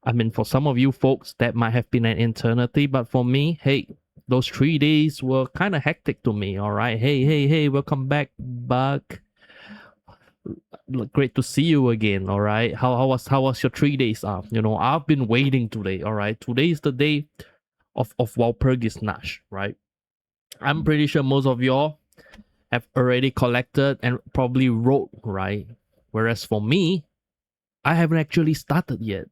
I mean, for some of you folks, that might have been an eternity, but for me, hey, those 3 days were kind of hectic to me. All right, hey, welcome back, Buck. Great to see you again. All right, how was your 3 days off? I've been waiting today. All right, today is the day of Walpurgisnacht, right? I'm pretty sure most of y'all have already collected and probably wrote, right? Whereas for me, I haven't actually started yet.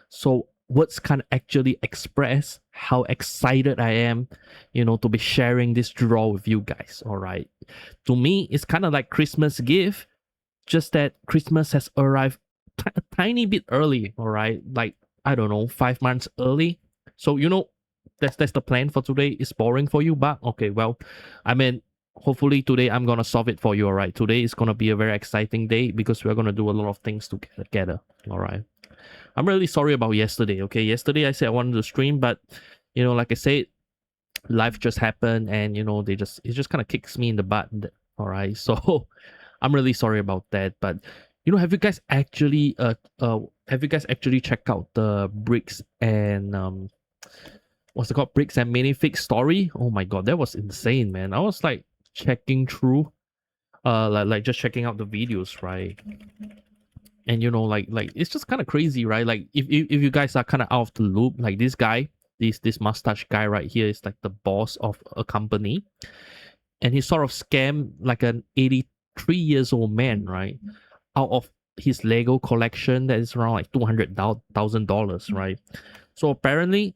So words can't actually express how excited I am, to be sharing this draw with you guys. All right. To me, it's kind of like Christmas gift, just that Christmas has arrived a tiny bit early. All right. Like, I don't know, 5 months early. So, that's the plan for today. It's boring for you, but okay, well, I mean, hopefully today I'm gonna solve it for you. All right. Today is gonna be a very exciting day because we're gonna do a lot of things together. All right. I'm really sorry about yesterday. Okay, yesterday I said I wanted to stream, but like I said, life just happened, and it just kind of kicks me in the butt. All right, so I'm really sorry about that. But have you guys actually checked out the bricks and what's it called, bricks and minifig story? Oh my god, that was insane, man. I was like checking through, like just checking out the videos, right? And like it's just kind of crazy, right? Like if you guys are kind of out of the loop, like this guy, this mustache guy right here is like the boss of a company, and he sort of scammed like an 83 years old man, right, out of his Lego collection that is around like $200,000, right? So apparently,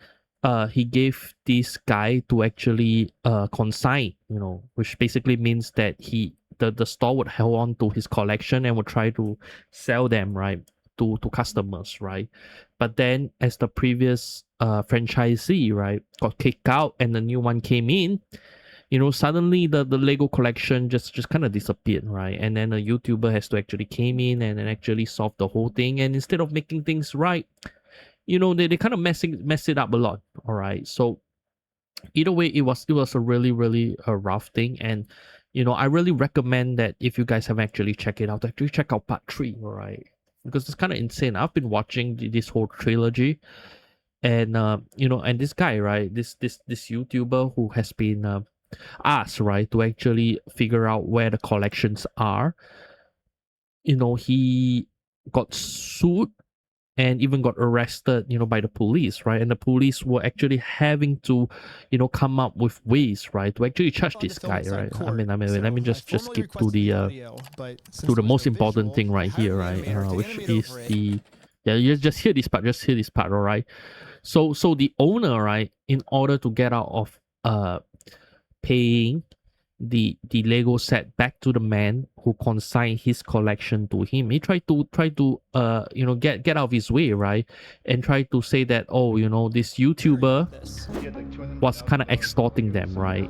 he gave this guy to actually consign, which basically means that the store would hold on to his collection and would try to sell them, right, to customers, right? But then as the previous franchisee, right, got kicked out and the new one came in, suddenly the Lego collection just kind of disappeared, right? And then a YouTuber has to actually came in and actually solve the whole thing. And instead of making things right, they kind of mess it up a lot. All right. So either way, it was a really rough thing. And I really recommend that if you guys haven't actually checked it out, to actually check out part 3. All right, because it's kind of insane. I've been watching this whole trilogy, and and this guy, right, this YouTuber who has been asked, right, to actually figure out where the collections are, he got sued and even got arrested, by the police, right? And the police were actually having to, come up with ways, right, to actually charge this guy, right? I mean, let me just skip to the most important thing right here, right? Which is the you just hear this part, all right? So the owner, right, in order to get out of paying the Lego set back to the man who consigned his collection to him, he tried to get out of his way, right, and try to say that, oh, this YouTuber was kind of extorting them, right?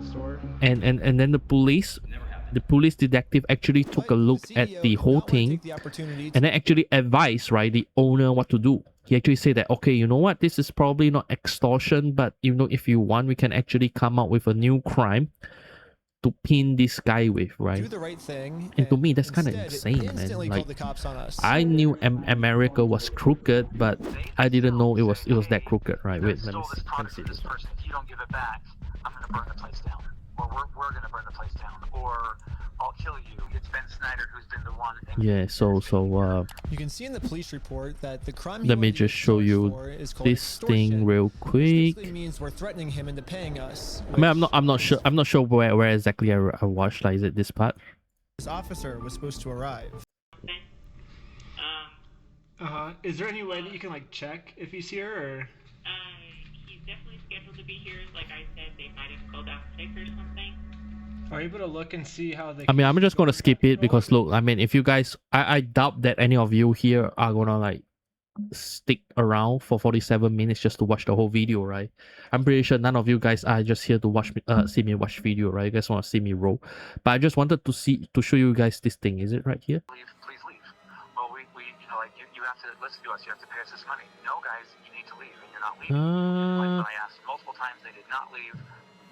And then the police detective actually took a look at the whole thing and then actually advised, right, the owner what to do. He actually said that, okay, you know what, this is probably not extortion, but if you want, we can actually come up with a new crime to pin this guy with, right? Do the right thing, and to me, that's kind of insane, man. Like, I knew America was crooked, but I didn't know it was that crooked, right? Wait, let me see this. Person, if you don't give it back, I'm gonna burn the place down, or we're gonna burn the place down, or I'll kill you. It's Ben Snyder who's been the one. Yeah, so you can see in the police report that the crime. Let me just show you this thing real quick. Means we're threatening him into paying us. I mean, I'm not sure where exactly I watched. Like, is it this part? This officer was supposed to arrive. Is there any way that you can like check if he's here, or? He's definitely scheduled to be here. Like I said, they might have called out sick or something. Are you able to look and see how they? I mean, I'm just gonna skip it because look, I mean, if you guys, I doubt that any of you here are gonna like stick around for 47 minutes just to watch the whole video, right? I'm pretty sure none of you guys are just here to watch me, see me watch video, right? You guys want to see me roll, but I just wanted to show you guys this thing. Is it right here? Please leave. Well, we like you have to listen to us. You have to pay us this money. No, guys, you need to leave, and you're not leaving. Like when I asked multiple times, they did not leave.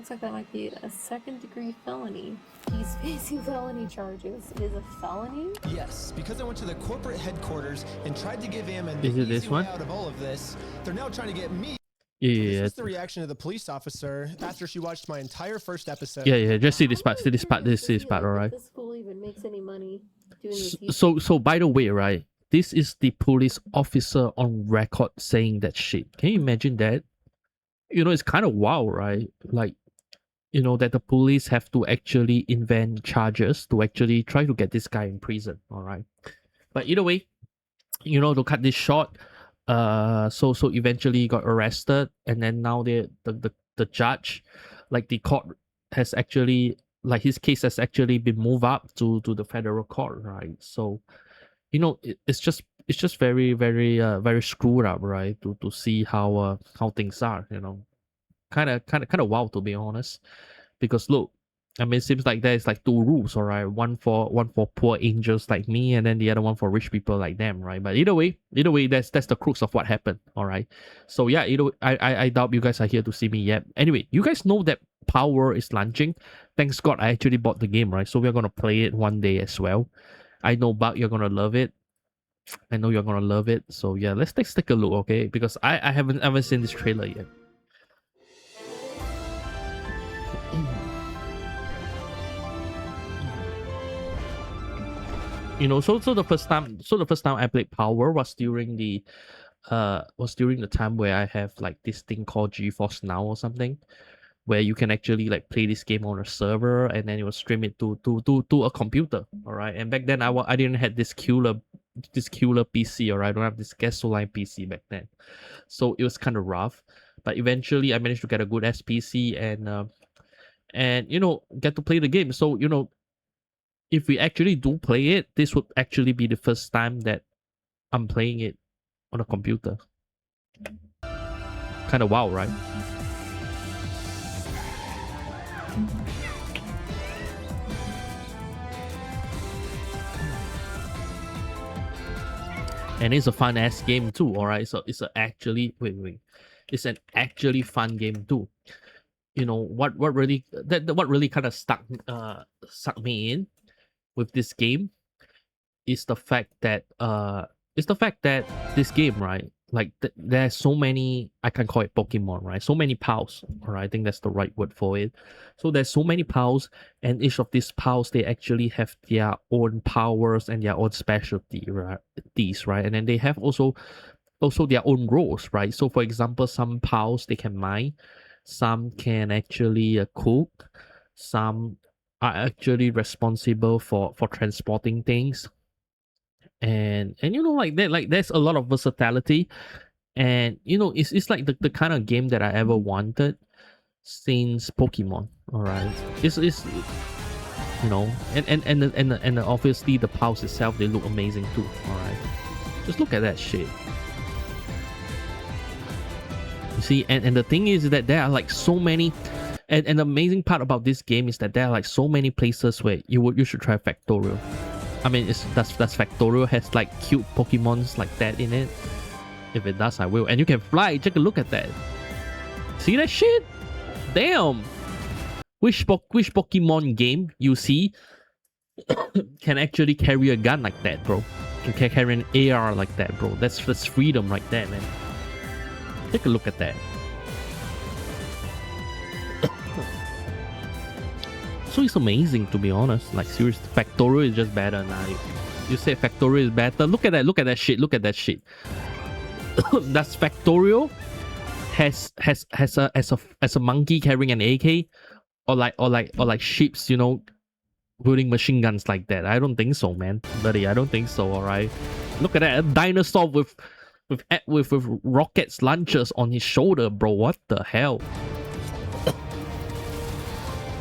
Looks like that might be a second-degree felony. He's facing felony charges. It is a felony? Yes, because I went to the corporate headquarters and tried to give Ammon Is the it this easy way one? out of all of this. They're now trying to get me. Yeah. This was the reaction of the police officer after she watched my entire first episode. Yeah. Just see this part. See this part. This All right. This school even makes any money doing this. So by the way, right? This is the police officer on record saying that shit. Can you imagine that? You know, it's kind of wild, right? Like, you know, that the police have to actually invent charges to actually try to get this guy in prison. All right. But either way, you know, to cut this short, so eventually got arrested, and then now the judge, like the court has actually, like his case has actually been moved up to the federal court, right? So, you know, it's just very very screwed up, right? To see how things are, you know, kind of wild, to be honest, because look, I mean, it seems like there's like two rules, all right? One for poor angels like me, and then the other one for rich people like them, right? But either way, that's the crux of what happened, all right? So yeah, I doubt you guys are here to see me yet. Anyway, you guys know that Power is launching. Thanks God, I actually bought the game, right? So we're gonna play it one day as well. I know, Bug, you're gonna love it. I know you're gonna love it. So yeah, let's take a look, okay? Because I haven't seen this trailer yet. You know, so the first time I played Power was during the time where I have like this thing called GeForce Now or something, where you can actually like play this game on a server and then you will stream it to a computer, all right? And back then I didn't have this killer PC, all right? I don't have this gasoline PC back then, so it was kind of rough. But eventually I managed to get a good SPC and you know, get to play the game. So you know, if we actually do play it, this would actually be the first time that I'm playing it on a computer. Kind of wow, right? And it's a fun ass game too, alright? So it's it's an actually fun game too. You know, what really kind of stuck me in with this game is the fact that this game, right, like there's so many, I can call it Pokemon, right? So many pals, all right? I think that's the right word for it. So there's so many pals, and each of these pals, they actually have their own powers and their own specialty, right? And then they have also their own roles, right? So for example, some pals, they can mine, some can actually cook, some are actually responsible for transporting things, and you know, like that, like there's a lot of versatility, and you know, it's like the kind of game that I ever wanted since Pokemon, all right? It's you know, and obviously the pals itself, they look amazing too, all right? Just look at that shit. You see, and the thing is that there are like so many. And the amazing part about this game is that there are like so many places where you should try Factorial. I mean, does Factorial has like cute Pokemons like that in it? If it does, I will. And you can fly. Take a look at that. See that shit? Damn. Which Pokemon game you see can actually carry a gun like that, bro? Can carry an AR like that, bro? That's freedom right there, man. Take a look at that. So it's amazing, to be honest. Like seriously, Factorial is just better now. You say Factorial is better. Look at that. Look at that shit. Look at that shit. Does Factorial has a monkey carrying an AK, or like ships, you know, building machine guns like that? I don't think so, man, buddy. I don't think so. All right. Look at that, a dinosaur with rockets launchers on his shoulder, bro. What the hell?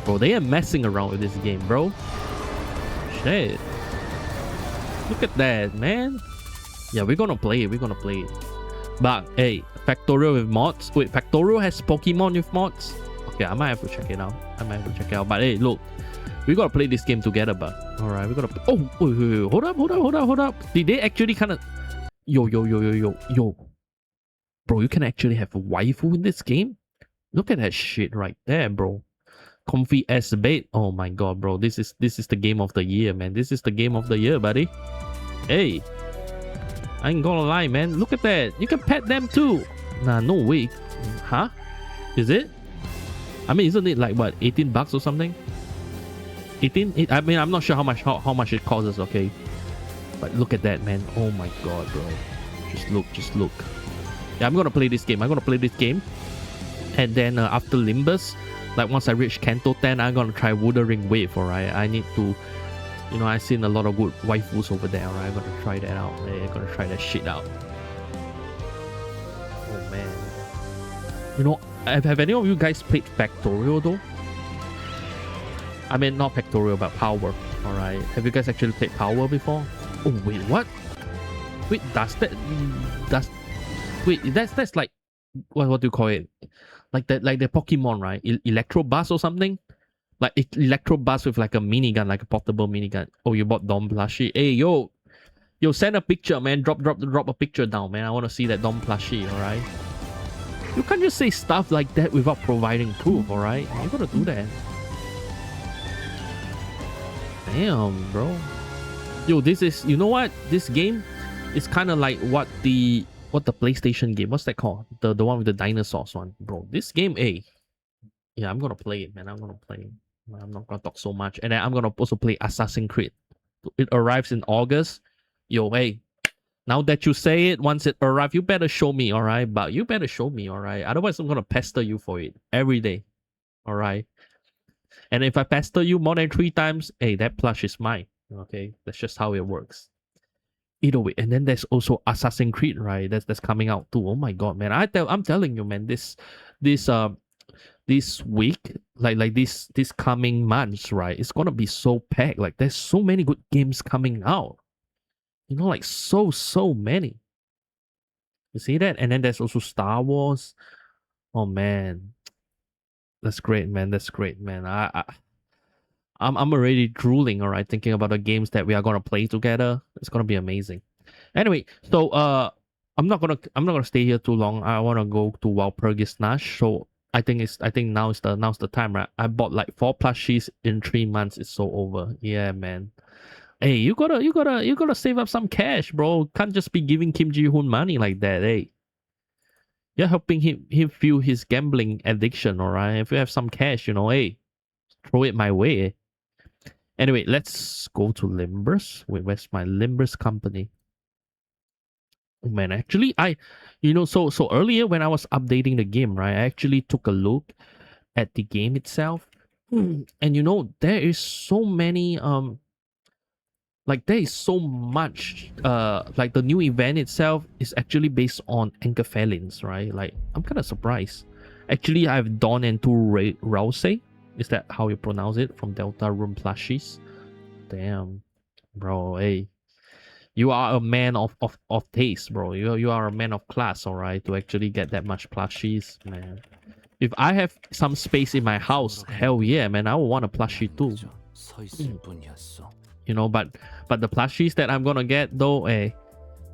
Bro, they are messing around with this game, bro. Shit. Look at that, man. Yeah, we're gonna play it. But hey, Factorial with mods. Wait, Factorial has Pokemon with mods? Okay, I might have to check it out. But hey, look, we gotta play this game together, but alright, we gotta. Oh, wait. Hold up. Did they actually kind of? Yo. Bro, you can actually have a waifu in this game? Look at that shit right there, bro. Comfy as bait. Oh my god, bro. This is the game of the year, man. This is the game of the year, buddy. Hey. I ain't gonna lie, man. Look at that. You can pet them too. Nah, no way. Huh? Is it? I mean, isn't it like what, 18 bucks or something? 18? I mean, I'm not sure how much it costs, okay? But look at that, man. Oh my god, bro. Just look. Yeah, I'm gonna play this game. And then after Limbus, like once I reach Kanto 10, I'm gonna try Wuthering Wave, alright? I need to, you know, I've seen a lot of good waifus over there, alright? I'm gonna try that out. I'm gonna try that shit out. Oh man. You know, have any of you guys played Factorial though? I mean, not Factorial, but Power, alright? Have you guys actually played Power before? Oh wait, what? Wait, that's like, what do you call it? Like the Pokemon, right? Electro Bus or something? Like Electro Bus with like a minigun, like a portable minigun. Oh, you bought Dom plushie. Hey, yo, send a picture, man. Drop a picture down, man. I want to see that Dom plushie, alright? You can't just say stuff like that without providing proof, alright? You gotta do that. Damn, bro. Yo, this is, you know what? This game is kind of like what the PlayStation game, what's that called? The one with the dinosaurs one, bro. This game, yeah, I'm gonna play it, man. I'm not gonna talk so much. And then I'm gonna also play Assassin's Creed. It arrives in August. Yo, hey, now that you say it, once it arrives, you better show me, alright? But you better show me, alright? Otherwise, I'm gonna pester you for it every day, alright? And if I pester you more than 3 times, hey, that plush is mine. Okay, that's just how it works. Either way, and then there's also Assassin's Creed, right? That's coming out too. Oh my god, man! I'm telling you, man. This week, like this coming months, right? It's gonna be so packed. Like there's so many good games coming out. You know, like so many. You see that? And then there's also Star Wars. Oh man, that's great, man. That's great, man. I'm already drooling, alright, thinking about the games that we are gonna play together. It's gonna be amazing. Anyway, so I'm not gonna stay here too long. I wanna go to WalpurgisNacht. So I think now's the time, right? I bought like 4 plushies in 3 months. It's so over. Yeah, man. Hey, you gotta save up some cash, bro. Can't just be giving Kim Ji-hoon money like that, hey. You're helping him feel his gambling addiction, alright? If you have some cash, you know, hey, throw it my way. Anyway, let's go to Limbers. Wait, where's my Limbers company? Oh man, actually, so earlier when I was updating the game, right, I actually took a look at the game itself. And you know, there is so many, like there is so much, like the new event itself is actually based on Anchorfelins, right? Like, I'm kind of surprised. Actually, I have Dawn and 2 Rouse. Is that how you pronounce it? From Delta Room plushies. Damn, bro. Hey, you are a man of taste, bro. You are a man of class, alright, to actually get that much plushies, man. If I have some space in my house, hell yeah, man, I would want a plushie too. You know, but the plushies that I'm gonna get though,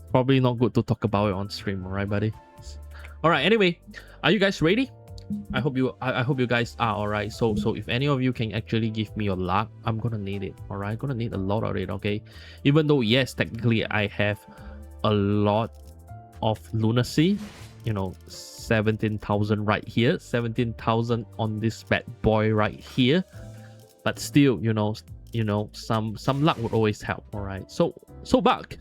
probably not good to talk about it on stream, alright, buddy? Alright, anyway, are you guys ready? I hope you guys are, alright. So if any of you can actually give me your luck, I'm gonna need it, alright? I'm gonna need a lot of it, okay? Even though, yes, technically I have a lot of lunacy, you know, 17,000 right here, 17,000 on this bad boy right here, but still, you know, some luck would always help, alright? So Buck,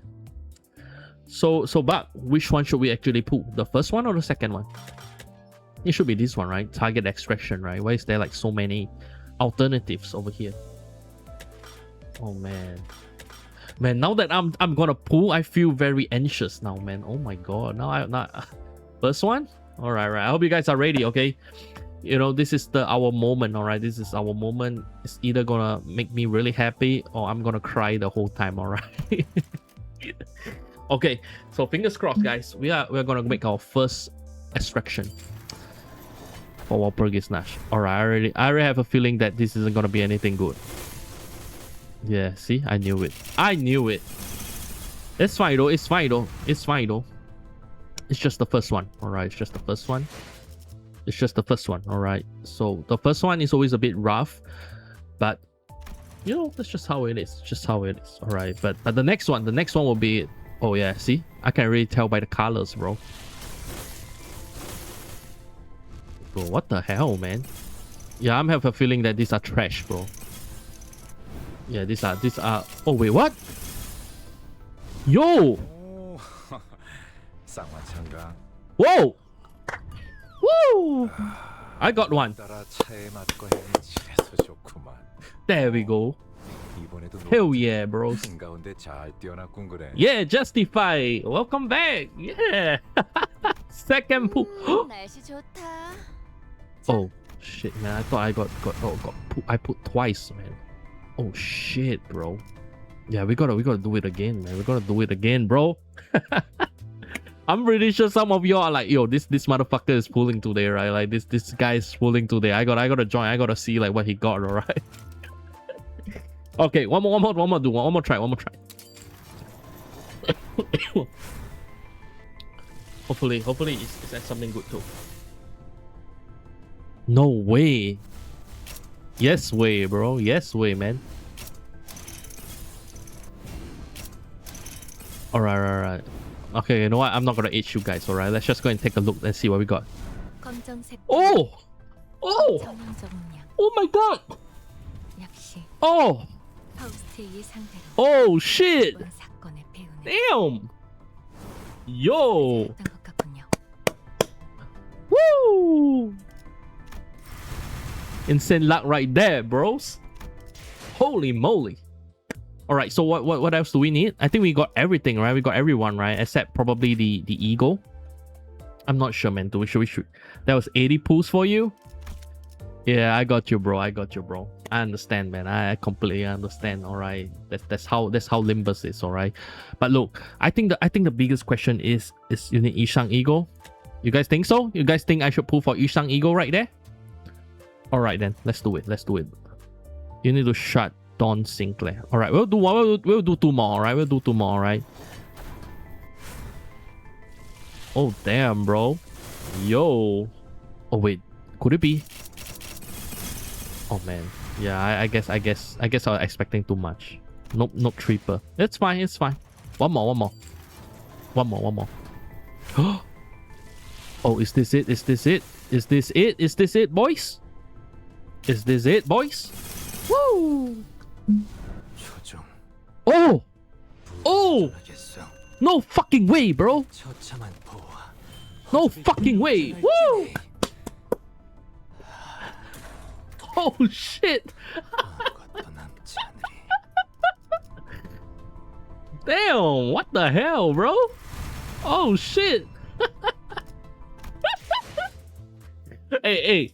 Buck, which one should we actually pull? The first one or the second one? It should be this one, right? Target extraction, right? Why is there like so many alternatives over here? Oh man, now that I'm gonna pull, I feel very anxious now, man. Oh my god, now first one. All right. I hope you guys are ready. Okay, you know, this is our moment. All right, this is our moment. It's either gonna make me really happy or I'm gonna cry the whole time. All right. Okay, so fingers crossed, guys. We're gonna make our first extraction for WalpurgisNacht. Alright, I already have a feeling that this isn't gonna be anything good. Yeah, see? I knew it. It's fine though. It's just the first one. Alright, it's just the first one. It's just the first one, all right? So the first one is always a bit rough, but you know, that's just how it is. Just how it is, all right? But the next one will be, oh yeah, see? I can really tell by the colors, bro. Bro, what the hell, man? Yeah, I'm have a feeling that these are trash, bro. Yeah, these are, oh wait, what? Yo! 쌍화차인가? Whoa! Woo! I got one. 따라 차에 맞고 헤매치해서 좋구만. There we go. 이번에도 Hell yeah, bros. 한가운데 잘 뛰어났군 그래. Yeah, Justify. Welcome back. Yeah. Second pool. 날씨 좋다. Oh shit, man. I thought I got I put twice, man. Oh shit, bro. Yeah, we gotta do it again, man. We gotta do it again, bro. I'm pretty sure some of you are like, yo, this motherfucker is pulling today, right? Like this guy is pulling today. I gotta join. I gotta see like what he got, all right? Okay, one more try. Hopefully it's at something good too. No way. Yes way, bro. Yes way, man. Alright. Okay, you know what? I'm not gonna age you guys, alright? Let's just go and take a look and see what we got. 검정색. Oh! Oh! 전형적인 양. Oh my god! 역시 Oh! 파우스트의 상대로 Oh shit! 이번 사건의 배우는 Damn! Yo! 어떤 것 같군요. Woo! Insane luck right there, bros. Holy moly. Alright, so what else do we need? I think we got everything, right? We got everyone, right? Except probably the eagle. I'm not sure, man. We should. That was 80 pulls for you? Yeah, I got you, bro. I understand, man. I completely understand. Alright. That's how Limbus is, alright. But look, I think the biggest question is you need Yishang Eagle? You guys think so? You guys think I should pull for Yishang Eagle right there? Alright then, let's do it. You need to shut Don Sinclair. Alright, we'll do two more, alright? We'll do two more, alright? Oh damn, bro. Yo. Oh wait, could it be? Oh man. Yeah, I guess I was expecting too much. Nope, triple. It's fine. One more. Oh, is this it, boys? Is this it, boys? Woo! 초정. Oh! No fucking way, bro! 처참한 보화. No fucking way! Woo! Oh shit! 아무것도 남지 않으리. Damn! What the hell, bro? Oh shit! Hey!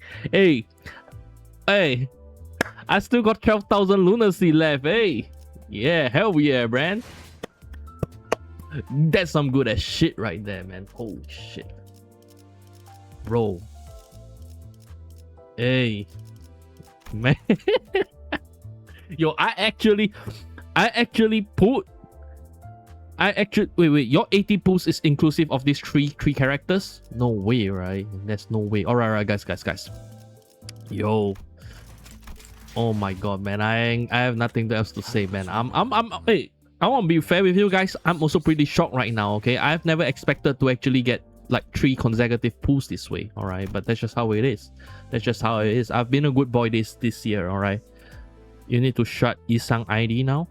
I still got 12,000 lunacy left, hey! Yeah, hell yeah, man! That's some good as shit right there, man. Holy shit. Bro. Hey. Man. Yo, I actually put... Wait, your 80 pulls is inclusive of these three characters? No way, right? There's no way. Alright, guys. Yo. Oh my god, man. I have nothing else to say, man. Hey, I want to be fair with you guys. I'm also pretty shocked right now, okay? I've never expected to actually get like 3 consecutive pulls this way, alright? But that's just how it is. I've been a good boy this year, alright? You need to shut Isang ID now.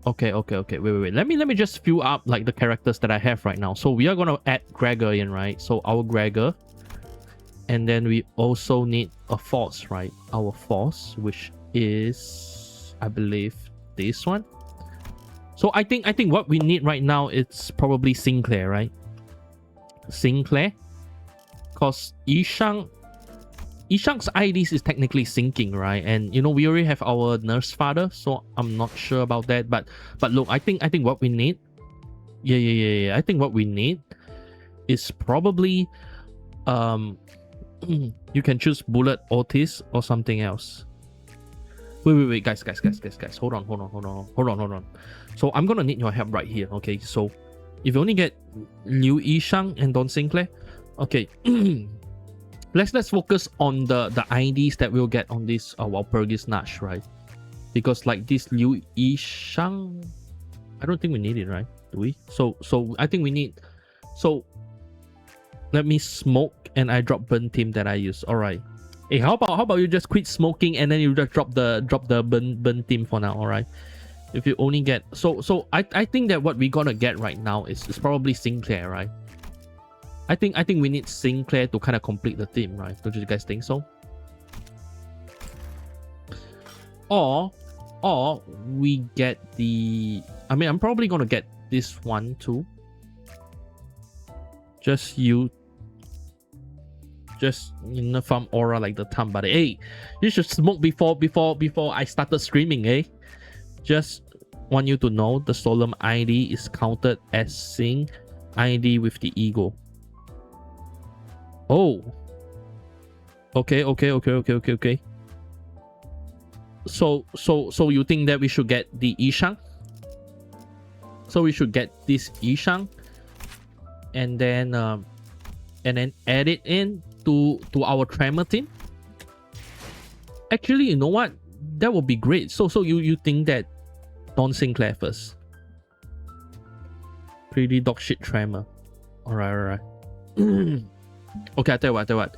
Okay. Wait. Let me just fill up like the characters that I have right now. So we are gonna add Gregor in, right? So our Gregor. And then we also need a force, right? Our force, which is, I believe, this one. So I think what we need right now is probably Sinclair, right? Sinclair, cause Yishang's IDs is technically syncing, right? And you know we already have our nurse father, so I'm not sure about that. But look, I think what we need, yeah. I think what we need is probably you can choose Bullet Otis or something else. Wait, guys. Hold on. So I'm gonna need your help right here. Okay, so if you only get Liu Yishang and Don Sinclair, okay. let's focus on the IDs that we'll get on this Walpurgisnacht, right? Because like this Liu Yishang, I don't think we need it, right? Do we? So I think we need. So let me smoke and I drop burn team that I use. All right. Hey, how about you just quit smoking and then you just drop the burn team for now. All right. If you only get so I think that what we're gonna get right now is probably Sinclair, right? I think we need Sinclair to kind of complete the team, right? Don't you guys think so? Or we get the. I mean, I'm probably gonna get this one too. Just farm aura like the time, but hey, you should smoke before I started streaming, eh? Just want you to know the solemn ID is counted as Sing ID with the ego. Oh. Okay. So you think that we should get the Yishang? So we should get this Yishang and then add it in to our Tremor team? Actually, you know what? That would be great. So you think that Don Sinclair first? Pretty dog shit Tremor. Alright. Okay, I tell you what.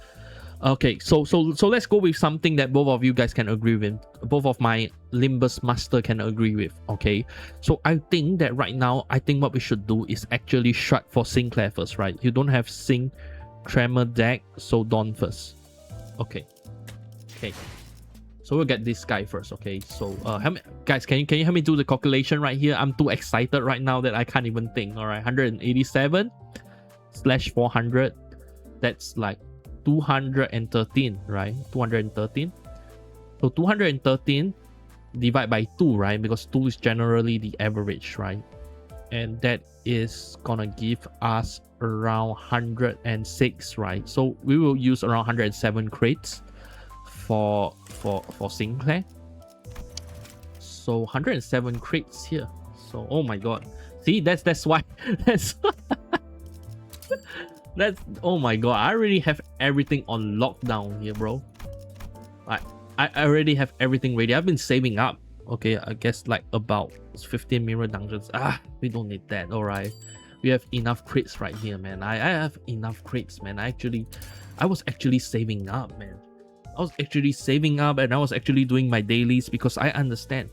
Okay, so let's go with something that both of you guys can agree with. Both of my Limbus Master can agree with. Okay, so I think that right now, I think what we should do is actually shut for Sinclair first, right? You don't have Sing Tremor deck, so Dawn first. Okay. So we'll get this guy first. Okay, so guys, can you help me do the calculation right here? I'm too excited right now that I can't even think. All right, 187 / 400. That's like 213, right? 213. So 213 divide by 2, right? Because 2 is generally the average, right? And that is gonna give us around 106, right? So we will use around 107 crates for Sinclair. So 107 crates here. So oh my god. See, that's why that's oh my god, I already have everything on lockdown here, bro. I already have everything ready. I've been saving up. Okay, I guess like about 15 mirror dungeons. We don't need that. All right, we have enough crates right here, man. I have enough crates, man. I was actually saving up, man. I was actually saving up and I was actually doing my dailies because I understand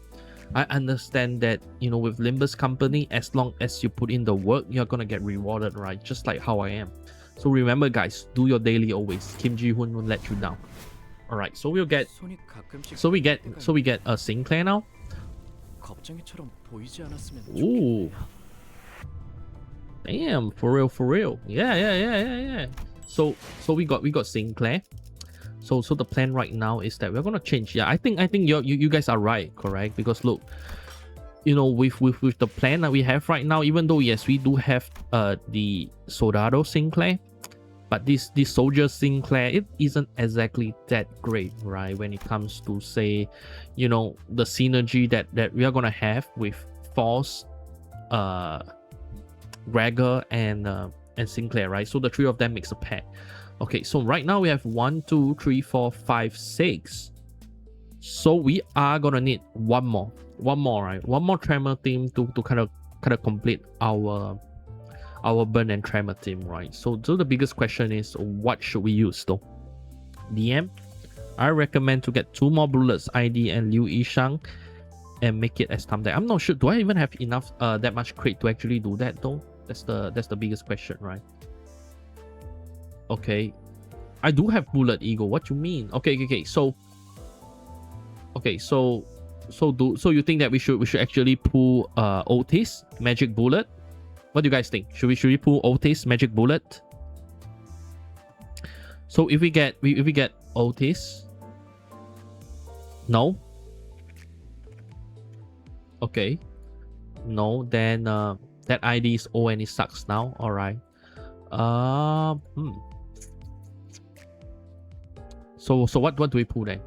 that, you know, with Limbus company, as long as you put in the work, you're gonna get rewarded, right? Just like how I am. So remember, guys, do your daily always. Kim Ji-hoon won't let you down. All right, so we get a Sinclair now. Ooh, damn, for real. Yeah. So we got Sinclair. So the plan right now is that we're gonna change. Yeah, I think you guys are right, correct? Because look, you know, with the plan that we have right now, even though yes, we do have the Soldado Sinclair, but this Soldier Sinclair, it isn't exactly that great, right? When it comes to, say, you know, the synergy that we are gonna have with Force, Gregor, and Sinclair, right? So the three of them makes a pair. Okay, so right now we have 1, 2, 3, 4, 5, 6. So we are gonna need one more, right? One more Tremor team to kind of complete our Burn and Tremor team, right? So the biggest question is, what should we use though? DM, I recommend to get 2 more bullets, ID and Liu Yishang, and make it as time deck. I'm not sure. Do I even have enough that much crate to actually do that though? That's the biggest question, right? Okay, I do have bullet ego. What you mean? Okay. So you think that we should actually pull Otis Magic Bullet? What do you guys think? Should we pull Otis Magic Bullet? So if we get Otis, no. Okay, no. Then that ID is O and it sucks now. All right. So what do we pull then?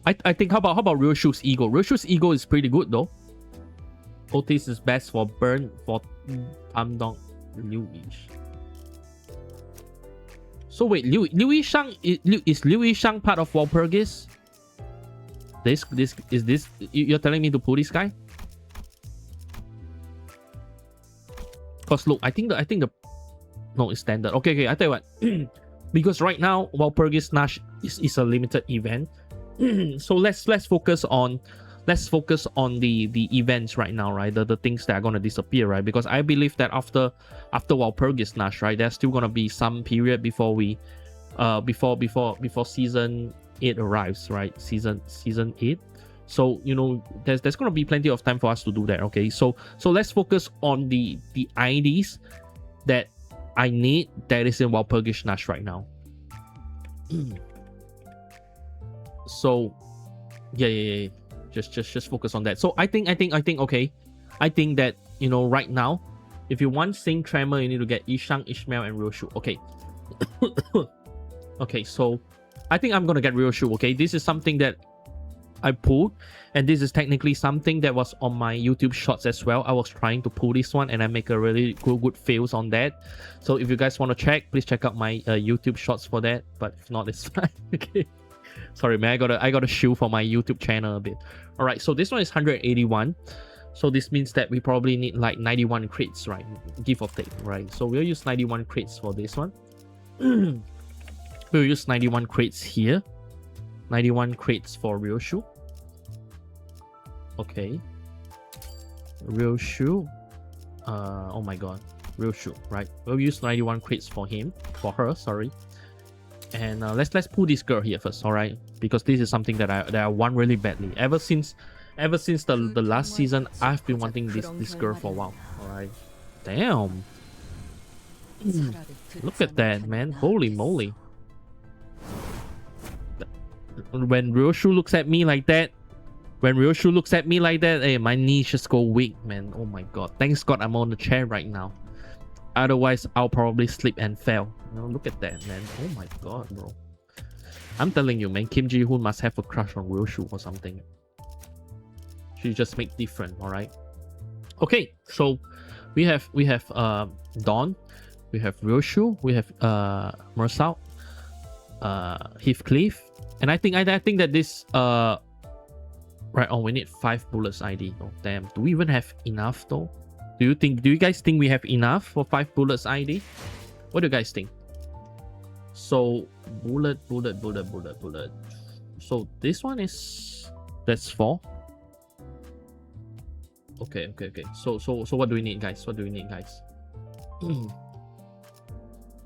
I think how about Real Shoes Ego? Real Shoes Ego is pretty good though. Otis is best for burn for Amdong Newish. So wait, Liu Yishang is Liu Yishang part of Walpurgis? You're telling me to pull this guy? Cause look, I think the no, it's standard. Okay, I tell you what. Because right now WalpurgisNacht is a limited event. So let's focus on the events right now, right? The things that are gonna disappear, right? Because I believe that after WalpurgisNacht, right, there's still gonna be some period before we before season 8 arrives, right? Season 8. So you know there's gonna be plenty of time for us to do that. Okay, so let's focus on the IDs that I need that is in WalpurgisNacht right now. So yeah. Just focus on that. So I think okay. I think that, you know, right now, if you want Sing Tremor, you need to get Ishang, Ishmael, and Ryoshu. Okay. Okay, so I think I'm gonna get Ryoshu. Okay, this is something that I pulled, and this is technically something that was on my YouTube shorts as well. I was trying to pull this one, and I make a really good fails on that. So if you guys want to check, please check out my YouTube shorts for that. But if not, it's fine. Okay. Sorry, man. I got a shoe for my YouTube channel a bit. All right. So this one is 181. So this means that we probably need like 91 crates, right? Give or take, right? So we'll use 91 crates for this one. We'll use 91 crates here. 91 crates for Ryoshu. Okay. Ryoshu. Oh my god. Ryoshu, right? We'll use 91 crates for him. For her, sorry. And let's pull this girl here first, alright? Because this is something that I want really badly. Ever since the last season, I've been wanting this girl for a while. Alright. Damn. Look at that, man. Holy moly. When Ryoshu looks at me like that, hey, my knees just go weak, man. Oh my god. Thanks god I'm on the chair right now. Otherwise, I'll probably slip and fail. You know, look at that, man. Oh my god, bro. I'm telling you, man, Kim Ji-hoon must have a crush on Ryoshu or something. She just make different, alright? Okay, so we have Dawn, we have Ryoshu, we have Mersal, Heathcliff, and I think that this right, oh, we need 5 bullets ID. Oh damn, do we even have enough though? Do you guys think we have enough for 5 bullets ID? What do you guys think? So bullet. So this one that's 4. Okay. So what do we need, guys?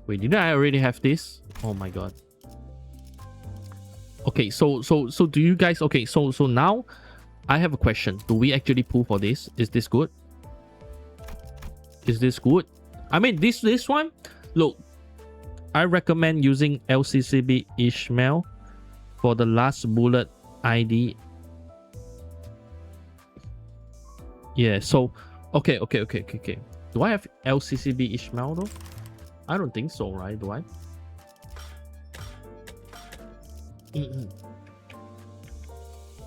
Wait, did I already have this? Oh my god. Okay, so do you guys, okay, so now I have a question. Do we actually pull for this? Is this good? I mean, this one, look, I recommend using LCCB Ishmael for the last bullet ID. Yeah, so okay. Do I have LCCB Ishmael though? I don't think so, right? Do I?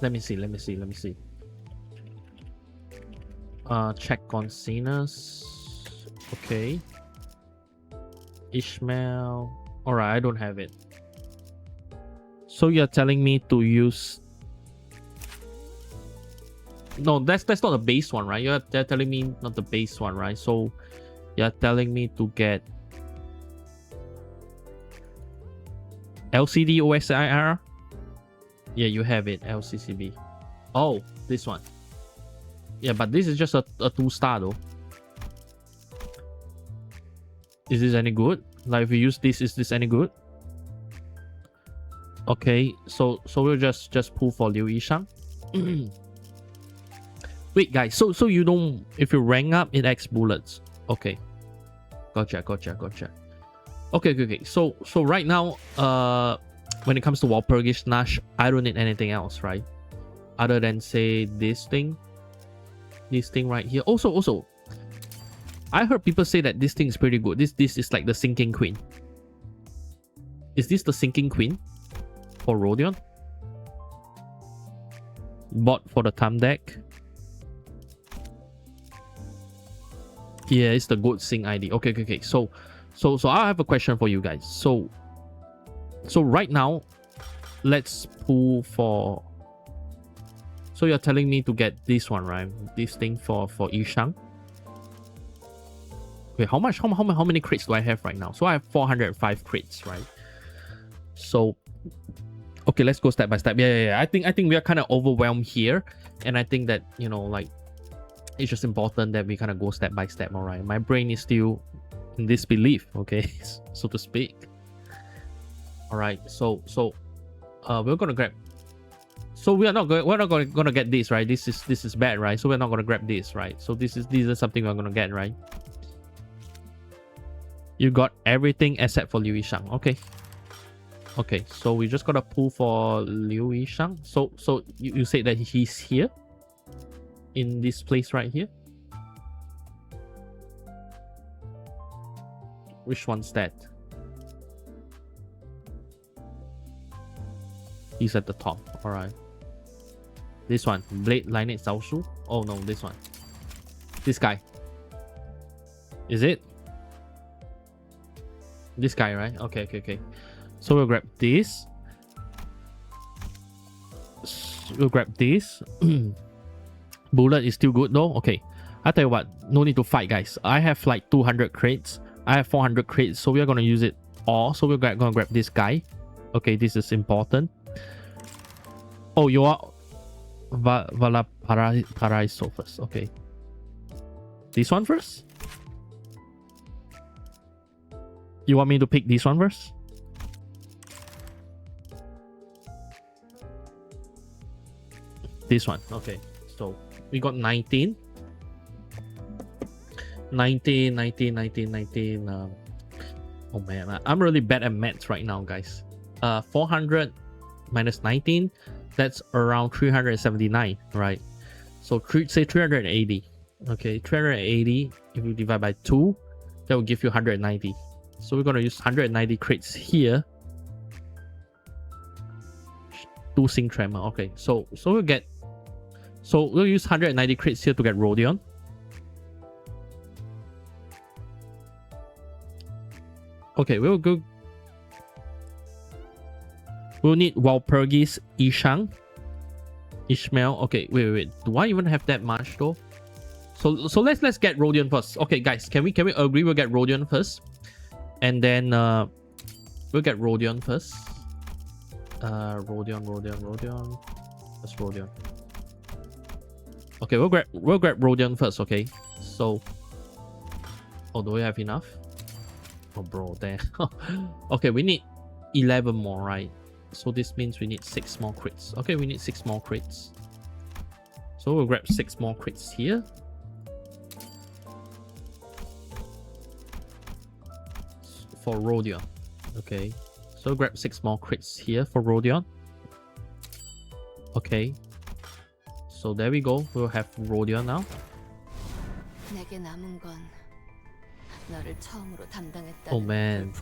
Let me see. Check on Cenas. Okay. Ishmael. Alright, I don't have it. So you're telling me to use... No, that's not the base one, right? You're telling me not the base one, right? So you're telling me to get LCD OSIR? Yeah, you have it. LCCB. Oh, this one. Yeah, but this is just a 2-star though. Is this any good? Like if we use this, is this any good? Okay, so we'll just pull for Liu Yishang. Wait, guys. So you don't, if you rank up, it X bullets. Okay. Gotcha. Okay. So right now, when it comes to WalpurgisNacht, I don't need anything else, right? Other than say this thing right here. Also, I heard people say that this thing is pretty good. This is like the Sinking Queen. Is this the Sinking Queen for Rodion? Bot for the Tam deck. Yeah, it's the good Sing ID. Okay. So I have a question for you guys. So So right now, let's pull for. So you're telling me to get this one, right? This thing for Yishang. Okay, how many crates do I have right now? So I have 405 crates, right? So okay, let's go step by step. Yeah. I think we are kind of overwhelmed here, and I think that, you know, like, it's just important that we kind of go step by step. All right, my brain is still in disbelief, okay, so to speak. All right, so we're gonna grab. So we're not gonna get this, right? This is bad, right? So we're not gonna grab this, right? So this is something we're gonna get, right? You got everything except for Liu Yishang. Okay, so we just gotta pull for Liu Yishang. So you say that he's here in this place right here. Which one's that? He's at the top. All right. This one, Blade Lineage Zaoshu. Oh no, this one. This guy. Is it? This guy, right? Okay. So we'll grab this. We'll grab this. Bullet is still good though. Okay. I tell you what, no need to fight, guys. I have like 200 crates. I have 400 crates, so we're gonna use it all. So we're gonna grab this guy. Okay, this is important. Oh, you are Valparaiso first. Okay. This one first? You want me to pick this one first? This one. Okay. So we got 19. 19. Oh man, I'm really bad at maths right now, guys. 400 minus 19, that's around 379, right? So say 380. Okay, 380, if you divide by 2, that will give you 190. So we're gonna use 190 crates here. 2 Sing Tremor. Okay, so we'll use 190 crates here to get Rodion. Okay, we'll go. We'll need Walpurgis, Ishmael. Okay, wait. Do I even have that much though? So let's get Rodion first. Okay, guys, can we agree we'll get Rodion first, and then we'll get Rodion first. Rodion. That's Rodion. Okay, we'll grab Rodion first. Okay, so do we have enough? Oh, bro, there. Okay, we need 11 more, right? So this means we need 6 more crates. Okay, we need 6 more crates. So we'll grab 6 more crates here. For Rodion. Okay. So grab 6 more crates here for Rodion. Okay. So there we go. We'll have Rodion now. Oh man.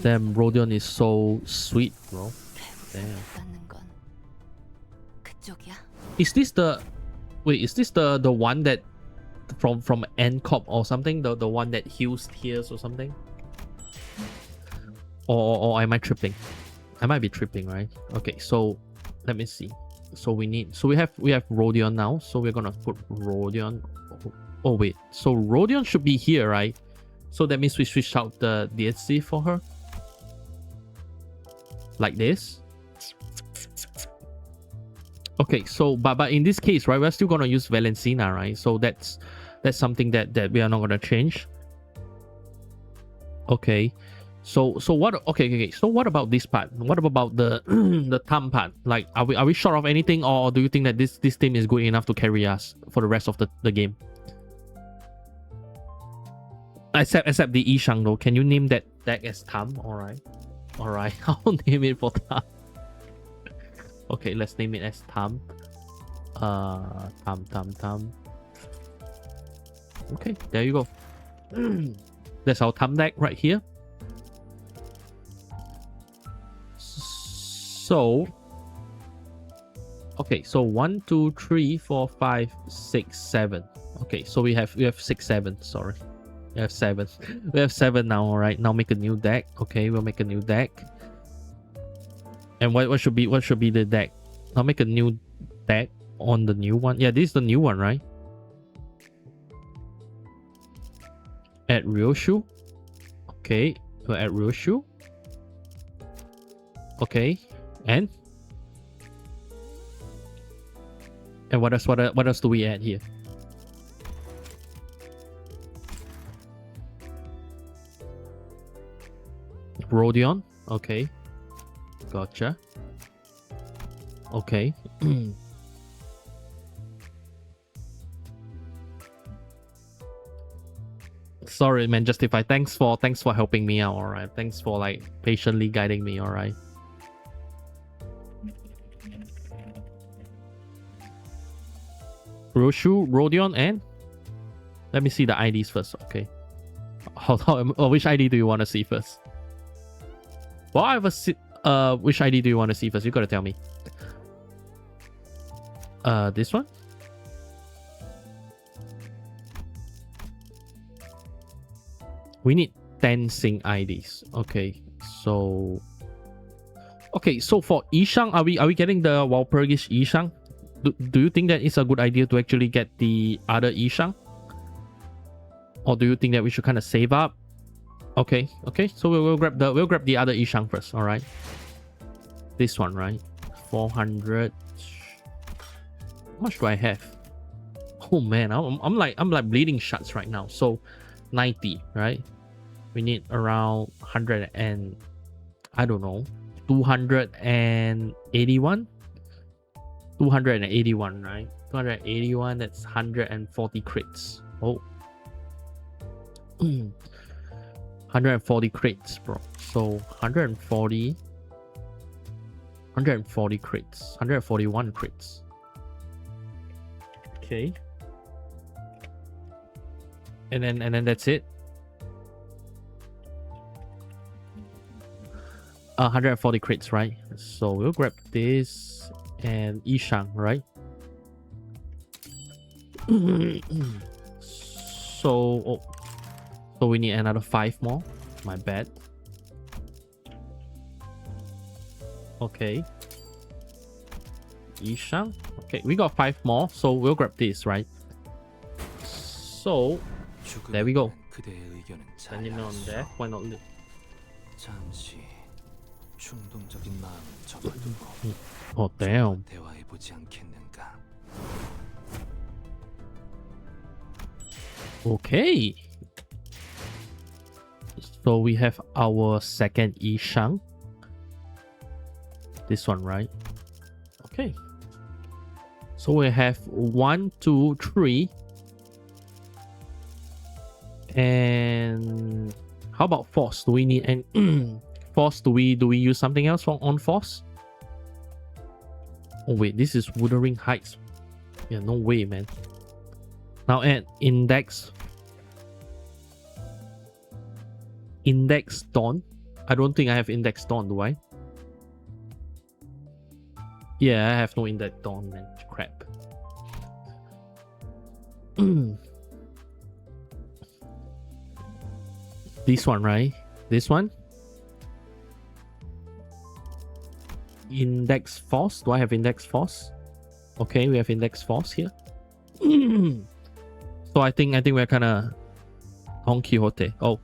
Damn, Rodion is so sweet, bro. Damn. Is this the... Wait, is this the one that... From NCOP or something? The one that heals tears or something? Or am I tripping? I might be tripping, right? Okay, so... Let me see. So we have Rodion now. So we're gonna put Rodion... Oh wait, so Rodion should be here, right? So that means we switch out the DSC for her. Like this. Okay, so but in this case, right, we're still gonna use Valencina, right? So that's something that we are not gonna change. Okay. So what okay. So what about this part? What about the the thumb part? Like are we short of anything, or do you think that this team is good enough to carry us for the rest of the game? Except the Yishang though. Can you name that deck as Tam? Alright. I'll name it for Tam. Okay, let's name it as Tam. Tam. Okay, there you go. That's our Tam deck right here. So okay, so 1, 2, 3, 4, 5, 6, 7. Okay, so we have 6, 7. Sorry. We have 7. We have 7 now. All right. Now make a new deck. Okay, we'll make a new deck. And what should be the deck? I'll make a new deck on the new one. Yeah, this is the new one, right? Add Ryoshu. Okay, we'll add Ryoshu. Okay, and what else do we add here? Rodion. Okay, gotcha. Okay. Sorry, man. Justify. Thanks for helping me out. All right. Thanks for like patiently guiding me. All right. Roshu, Rodion, and let me see the IDs first. Okay. Which ID do you want to see first? Well, I have a which ID do you want to see first? You gotta tell me. This one. We need 10 sync IDs. Okay, so for Yishang, are we getting the Walpurgis Yishang? Do you think that it's a good idea to actually get the other Yishang? Or do you think that we should kind of save up? Okay, so we'll grab the other Yishang first, all right? This one, right? 400. How much do I have? Oh man, I'm like bleeding shots right now. So 90, right? We need around 100 and I don't know, 281. 281, right? 281. That's 140 crits. Oh. 140 crits, bro. So 140 crits. 141 crits. Okay. And then that's it. 140 crits, right? So we'll grab this and Yishang, right? So we need another 5 more. My bad. Okay. Yishang. Okay, we got 5 more, so we'll grab this, right? So there we go. 그대의 의견은 잘 Animal on there. Why not? 잠시 충동적인 마음은 접어두고 Oh damn. 대화해 보지 않겠는가? Okay. So we have our second Yishang. This one, right? Okay. So we have 1, 2, 3. And how about force? Do we need any force? Do we use something else on force? Oh wait, this is Wuthering Heights. Yeah, no way, man. Now add index. Index Dawn. I don't think I have Index Dawn, do I? Yeah, I have no Index Dawn, man. Crap. This one, right? This one? Index Force. Do I have Index Force? Okay, we have Index Force here. So I think we're kind of Don Quixote. Oh.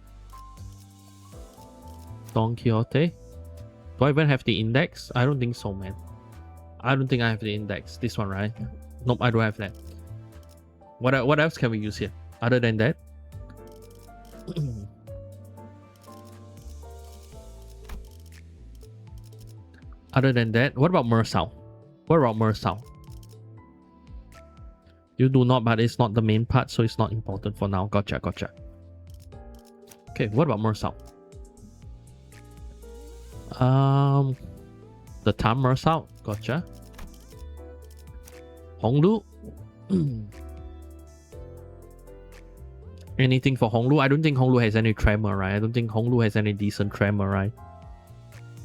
Don Quixote. Do I even have the index? I don't think so, man. I don't think I have the index. This one, right? Nope, I don't have that. What else can we use here? Other than that? Other than that, what about Mersal? What about Mersal? You do not, but it's not the main part, so it's not important for now. Gotcha. Okay, what about Mersal? The Tam Mersal. Gotcha. Honglu. Anything for Honglu? I don't think Honglu has any tremor, right? I don't think Honglu has any decent tremor, right?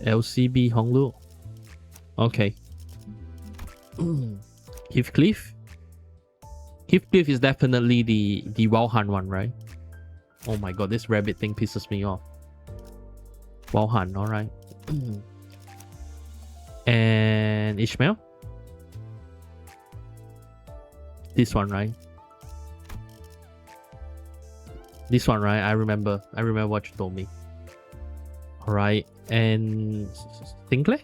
LCB Honglu. Okay. Heathcliff. Heathcliff is definitely the Walhan one, right? Oh my god, this rabbit thing pisses me off. Walhan, alright. And Ishmael. This one, right? This one, right? I remember what you told me. All right, and Sinclair.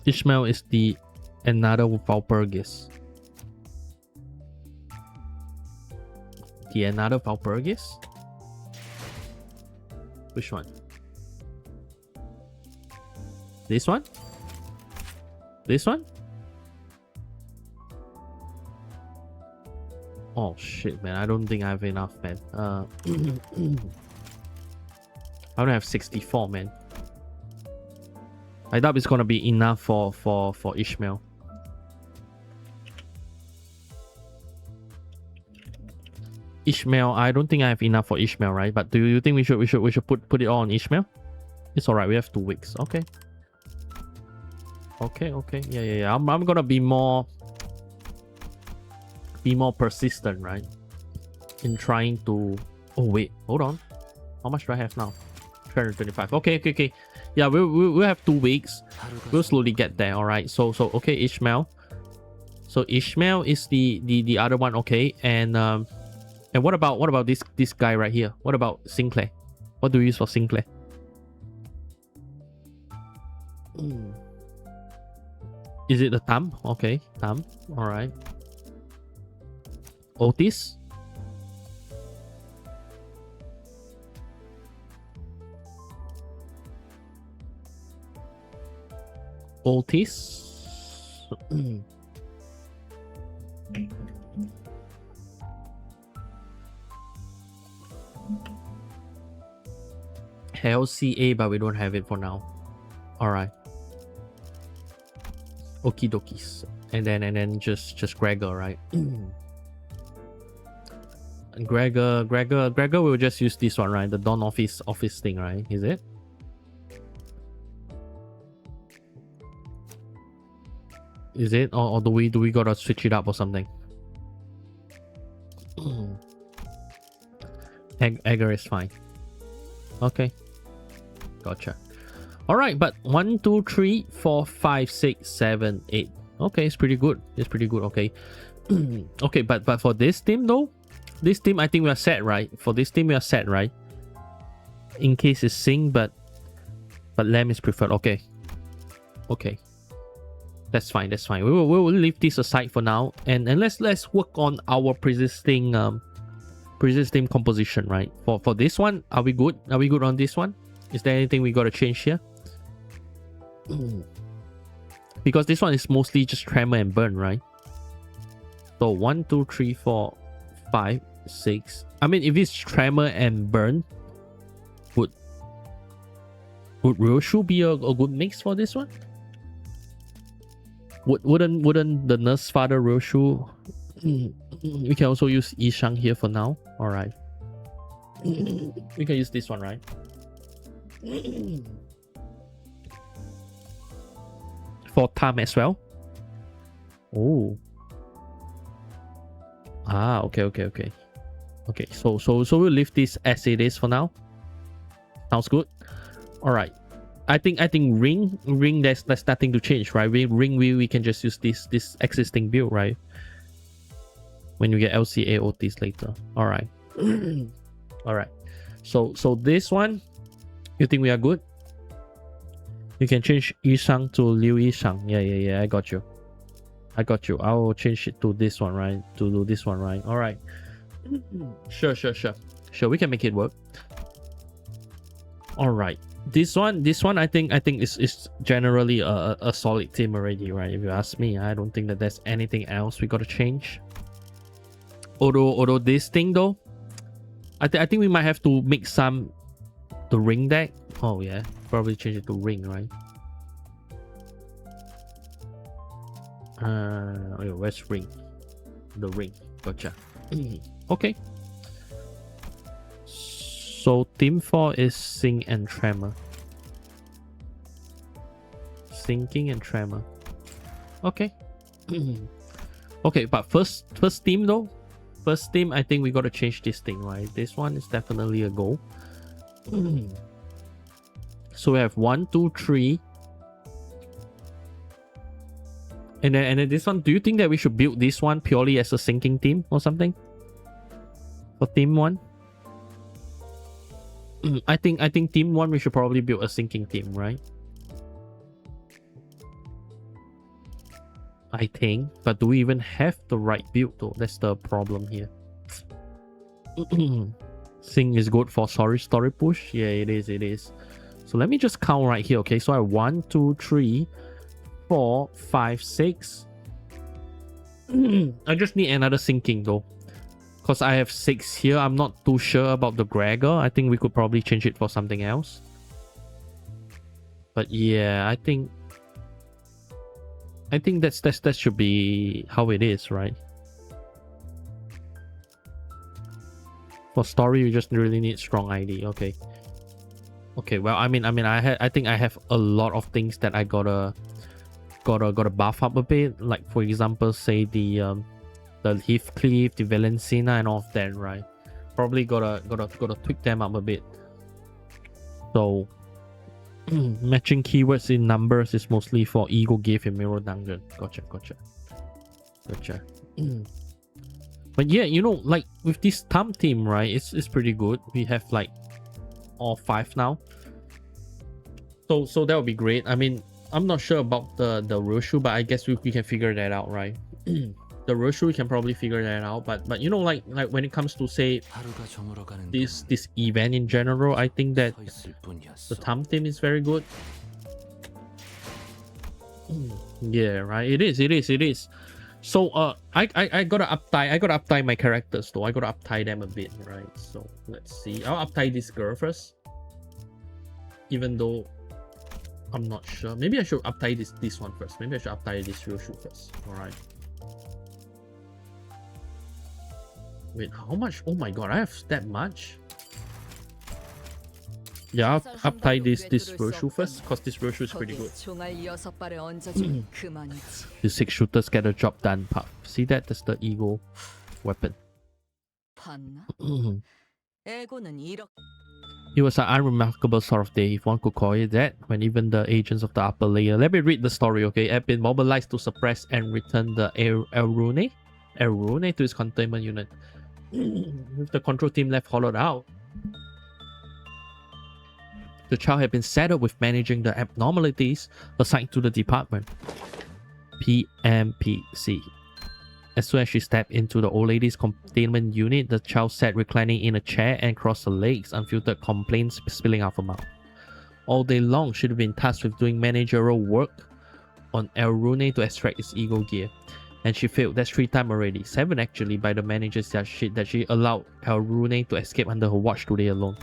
Ishmael is the another Walpurgis. The another Walpurgis? Which one? This one? This one? Oh shit, man! I don't think I have enough, man. I don't have 64, man. I doubt it's gonna be enough for Ishmael. Ishmael, I don't think I have enough for Ishmael, right? But do you think we should put it all on Ishmael? It's alright. We have 2 weeks. Okay. Okay. Yeah. I'm gonna be more persistent, right? In trying to. Oh wait, hold on. How much do I have now? 325. Okay. Yeah, we'll have 2 weeks. We'll slowly get there. All right. So okay, Ishmael. So Ishmael is the other one. Okay, and what about this guy right here? What about Sinclair? What do we use for Sinclair? Is it the Tam? Okay, Tam. All right. Otis. LCA, but we don't have it for now. All right. Okie dokies. And then just Gregor, right? And Gregor will just use this one, right? The Dawn office thing, right? Is it? Is it? Or do we gotta switch it up or something? Egger is fine. Okay. Gotcha. Alright, but 1, 2, 3, 4, 5, 6, 7, 8. Okay, it's pretty good. Okay. Okay, but for this team though, this team I think we are set, right? For this team we are set, right? In case it's Sing, but Lamb is preferred. Okay. That's fine. We will leave this aside for now, and let's work on our persisting composition, right? For this one, are we good? Are we good on this one? Is there anything we gotta change here? Because this one is mostly just tremor and burn, right? So 1, 2, 3, 4, 5, 6. I mean, if it's tremor and burn, would Ryoshu be a good mix for this one? Wouldn't the nurse father Ryoshu? We can also use Ishang here for now. All right. We can use this one, right? For Tam as well. Oh. Ah, okay. Okay, so we'll leave this as it is for now. Sounds good. All right. I think ring there's nothing to change, right? We can just use this existing build, right? When we get LCA Otis later. All right. All right. So this one, you think we are good? You can change Yishang to Liu Yishang. Yeah. I got you. I will change it to this one, right? To do this one, right? All right. Sure. We can make it work. All right. This one I think is generally a solid team already, right? If you ask me, I don't think that there's anything else we gotta change. Although this thing though, I think we might have to make the ring deck. Oh yeah, probably change it to ring, right? Where's ring? The ring. Gotcha. Okay. So team 4 is Sing and Tremor. Sinking and Tremor. Okay. Okay, but first team though. First team, I think we gotta change this thing, right? This one is definitely a go. So we have 1, 2, 3. And then this one, do you think that we should build this one purely as a sinking team or something? For team 1? I think team 1 we should probably build a sinking team, right? I think, but do we even have the right build though? That's the problem here. Sing is good for story push. Yeah, it is. So let me just count right here. Okay, so I have 1, 2, 3, 4, 5, 6. I just need another sinking though, because I have 6 here. I'm not too sure about the Gregor. I think we could probably change it for something else. But yeah, I think that should be how it is, right? For story, you just really need strong ID. Okay. Well, I think I have a lot of things that I gotta buff up a bit. Like for example, say the Heathcliff, the Valencina, and all of that, right? Probably gotta tweak them up a bit. So matching keywords in numbers is mostly for ego gift and mirror dungeon. Gotcha. But yeah, you know, like with this thumb team, right? It's pretty good. We have like all 5 now. So that would be great. I mean, I'm not sure about the Roshu, but I guess we can figure that out, right? The Roshu, we can probably figure that out. But you know, like when it comes to say this event in general, I think that the thumb team is very good. Yeah, right. It is. So I gotta uptie my characters though. I gotta uptie them a bit, right? So let's see. I'll uptie this girl first. Even though I'm not sure. Maybe I should uptie this one first. Maybe I should uptie this Roshu first. Alright. Wait, how much? Oh my god, I have that much? Yeah, I'll uptie this Roshu first, because this Roshu is pretty good. The 6 shooters get the job done, puff. See that? That's the ego weapon. It was an unremarkable sort of day, if one could call it that, when even the agents of the upper layer... Let me read the story, okay? Have been mobilized to suppress and return the Elrune to its containment unit. With the control team left hollowed out, the child had been saddled with managing the abnormalities assigned to the department. PMPC. As soon as she stepped into the old lady's containment unit, the child sat reclining in a chair and crossed her legs, unfiltered complaints spilling out her mouth. All day long, she'd been tasked with doing managerial work on Elrune to extract its ego gear. And she failed. That's 3 times already. 7 actually, by the manager's shit that she allowed Elrune to escape under her watch today alone.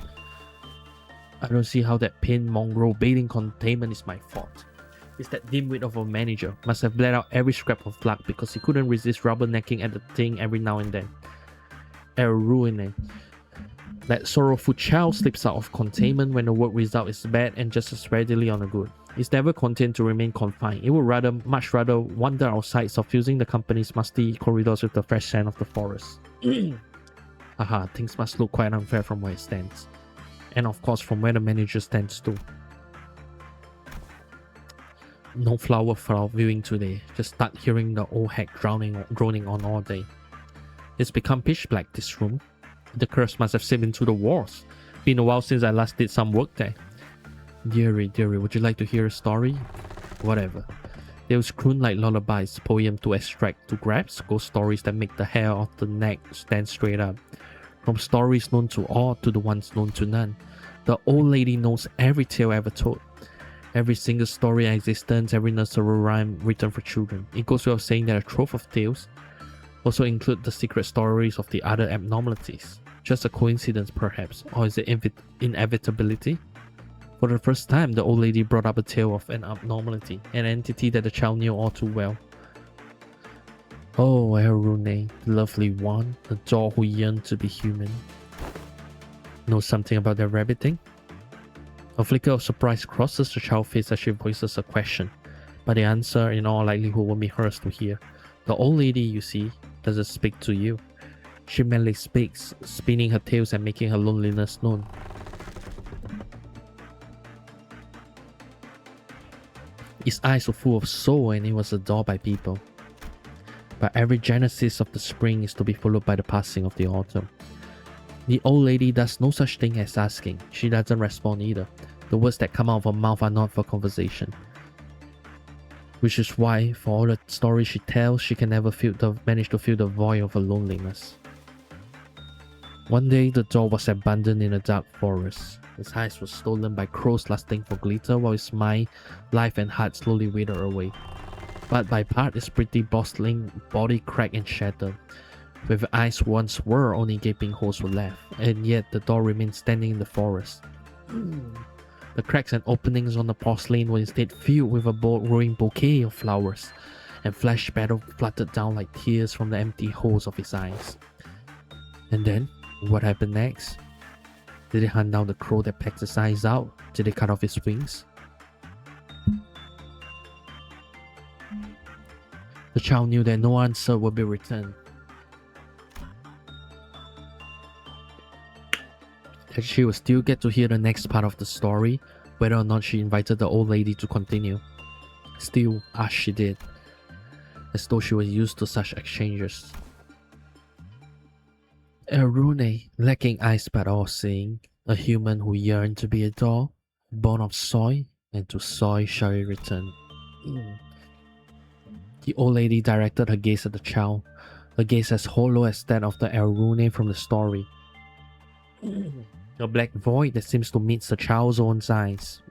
I don't see how that pin mongrel baiting containment is my fault. It's that dimwit of a manager. Must have bled out every scrap of luck because he couldn't resist rubbernecking at the thing every now and then. Elrune. That sorrowful child slips out of containment when the work result is bad and just as readily on the good. It's never content to remain confined. It would much rather wander outside, suffusing the company's musty corridors with the fresh scent of the forest. Haha, things must look quite unfair from where it stands. And of course from where the manager stands too. No flower viewing today. Just start hearing the old hag groaning on all day. It's become pitch black, this room. The curse must have seeped into the walls. Been a while since I last did some work there. Dearie, would you like to hear a story? Whatever. They'll croon like lullabies, poem to extract, to grasp, ghost stories that make the hair of the neck stand straight up. From stories known to all to the ones known to none. The old lady knows every tale ever told. Every single story in existence, every nursery rhyme written for children. It goes without saying that a trove of tales also include the secret stories of the other abnormalities. Just a coincidence perhaps, or is it inevitability? For the first time, the old lady brought up a tale of an abnormality, an entity that the child knew all too well. Oh, Elrune, the lovely one, the doll who yearned to be human. Know something about that rabbiting? A flicker of surprise crosses the child's face as she voices a question, but the answer in all likelihood will be hers to hear. The old lady, you see, doesn't speak to you. She merely speaks, spinning her tales and making her loneliness known. His eyes were full of soul and he was adored by people. But every genesis of the spring is to be followed by the passing of the autumn. The old lady does no such thing as asking. She doesn't respond either. The words that come out of her mouth are not for conversation. Which is why, for all the stories she tells, she can never manage to fill the void of her loneliness. One day, the dog was abandoned in a dark forest. His eyes were stolen by crows lusting for glitter, while his mind, life and heart slowly withered away. But by part, his pretty bustling body cracked and shattered. With eyes once were, only gaping holes were left, and yet the door remained standing in the forest. The cracks and openings on the porcelain were instead filled with a growing bouquet of flowers, and flesh petals fluttered down like tears from the empty holes of his eyes. And then, what happened next? Did they hunt down the crow that pecked his eyes out? Did they cut off his wings? The child knew that no answer would be returned. That she would still get to hear the next part of the story, whether or not she invited the old lady to continue. Still, as she did, as though she was used to such exchanges. Erune, lacking eyes but all seeing, a human who yearned to be a doll, born of soy, and to soy shall he return. The old lady directed her gaze at the child, a gaze as hollow as that of the Erune from the story. A black void that seems to meet the child's own eyes.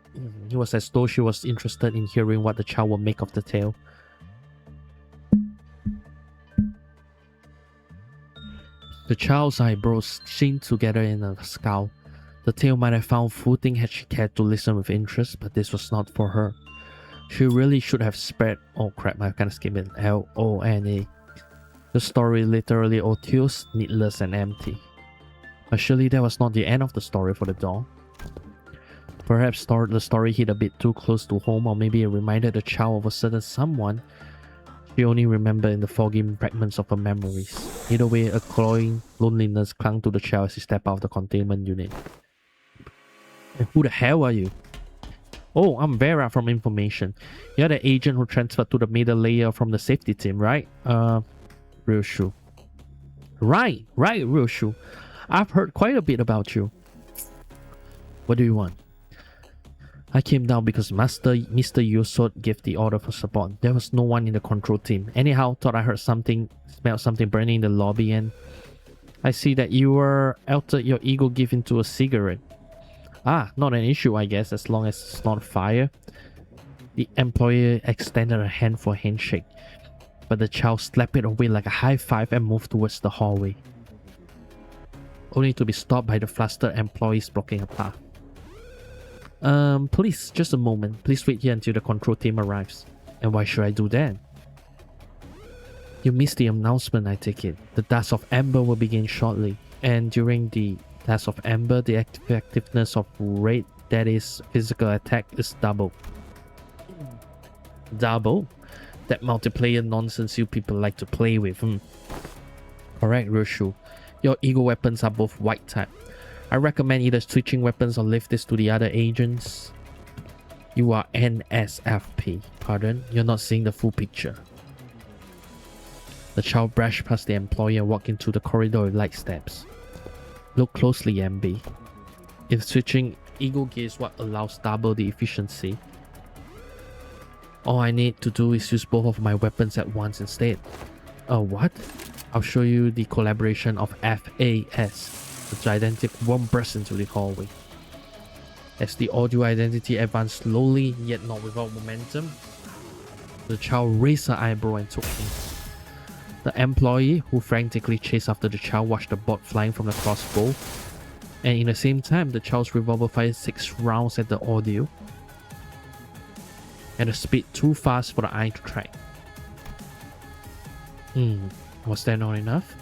It was as though she was interested in hearing what the child would make of the tale. The child's eyebrows seemed together in a scowl. The tale might have found footing had she cared to listen with interest, but this was not for her. She really should have spared. Oh crap, I kinda skipped it. Lona. The story literally obtuse, needless, and empty. But surely that was not the end of the story for the doll. Perhaps the story hit a bit too close to home, or maybe it reminded the child of a certain someone she only remembered in the foggy fragments of her memories. Either way, a cloying loneliness clung to the child as he stepped out of the containment unit. And who the hell are you? Oh, I'm Vera from Information. You're the agent who transferred to the middle layer from the safety team, right? Ryoshu. Right, Ryoshu. I've heard quite a bit about you. What do you want? I came down because Mr. Yusot gave the order for support. There was no one in the control team. Anyhow, thought I heard smelled something burning in the lobby, and I see that you were altered your ego gift into a cigarette. Ah, not an issue, I guess, as long as it's not fire. The employer extended a hand for a handshake, but the child slapped it away like a high five and moved towards the hallway, only to be stopped by the flustered employees blocking her path. Please, just a moment. Please wait here until the control team arrives. And why should I do that? You missed the announcement, I take it. The Dust of Amber will begin shortly, and during the Dust of Amber, the effectiveness of raid, that is, physical attack, is double. Double? That multiplayer nonsense you people like to play with, Correct, Ryoshu. Your ego weapons are both white type. I recommend either switching weapons or leave this to the other agents. You are NSFP. Pardon? You're not seeing the full picture. The child brushed past the employee and walked into the corridor with light steps. Look closely, MB. If switching ego gear is what allows double the efficiency, all I need to do is use both of my weapons at once instead. What? I'll show you the collaboration of FAS. The gigantic worm burst into the hallway. As the audio identity advanced slowly, yet not without momentum, the child raised her eyebrow and took aim. The employee, who frantically chased after the child, watched the bolt flying from the crossbow, and in the same time, the child's revolver fired 6 rounds at the audio, at a speed too fast for the eye to track. Was that not enough?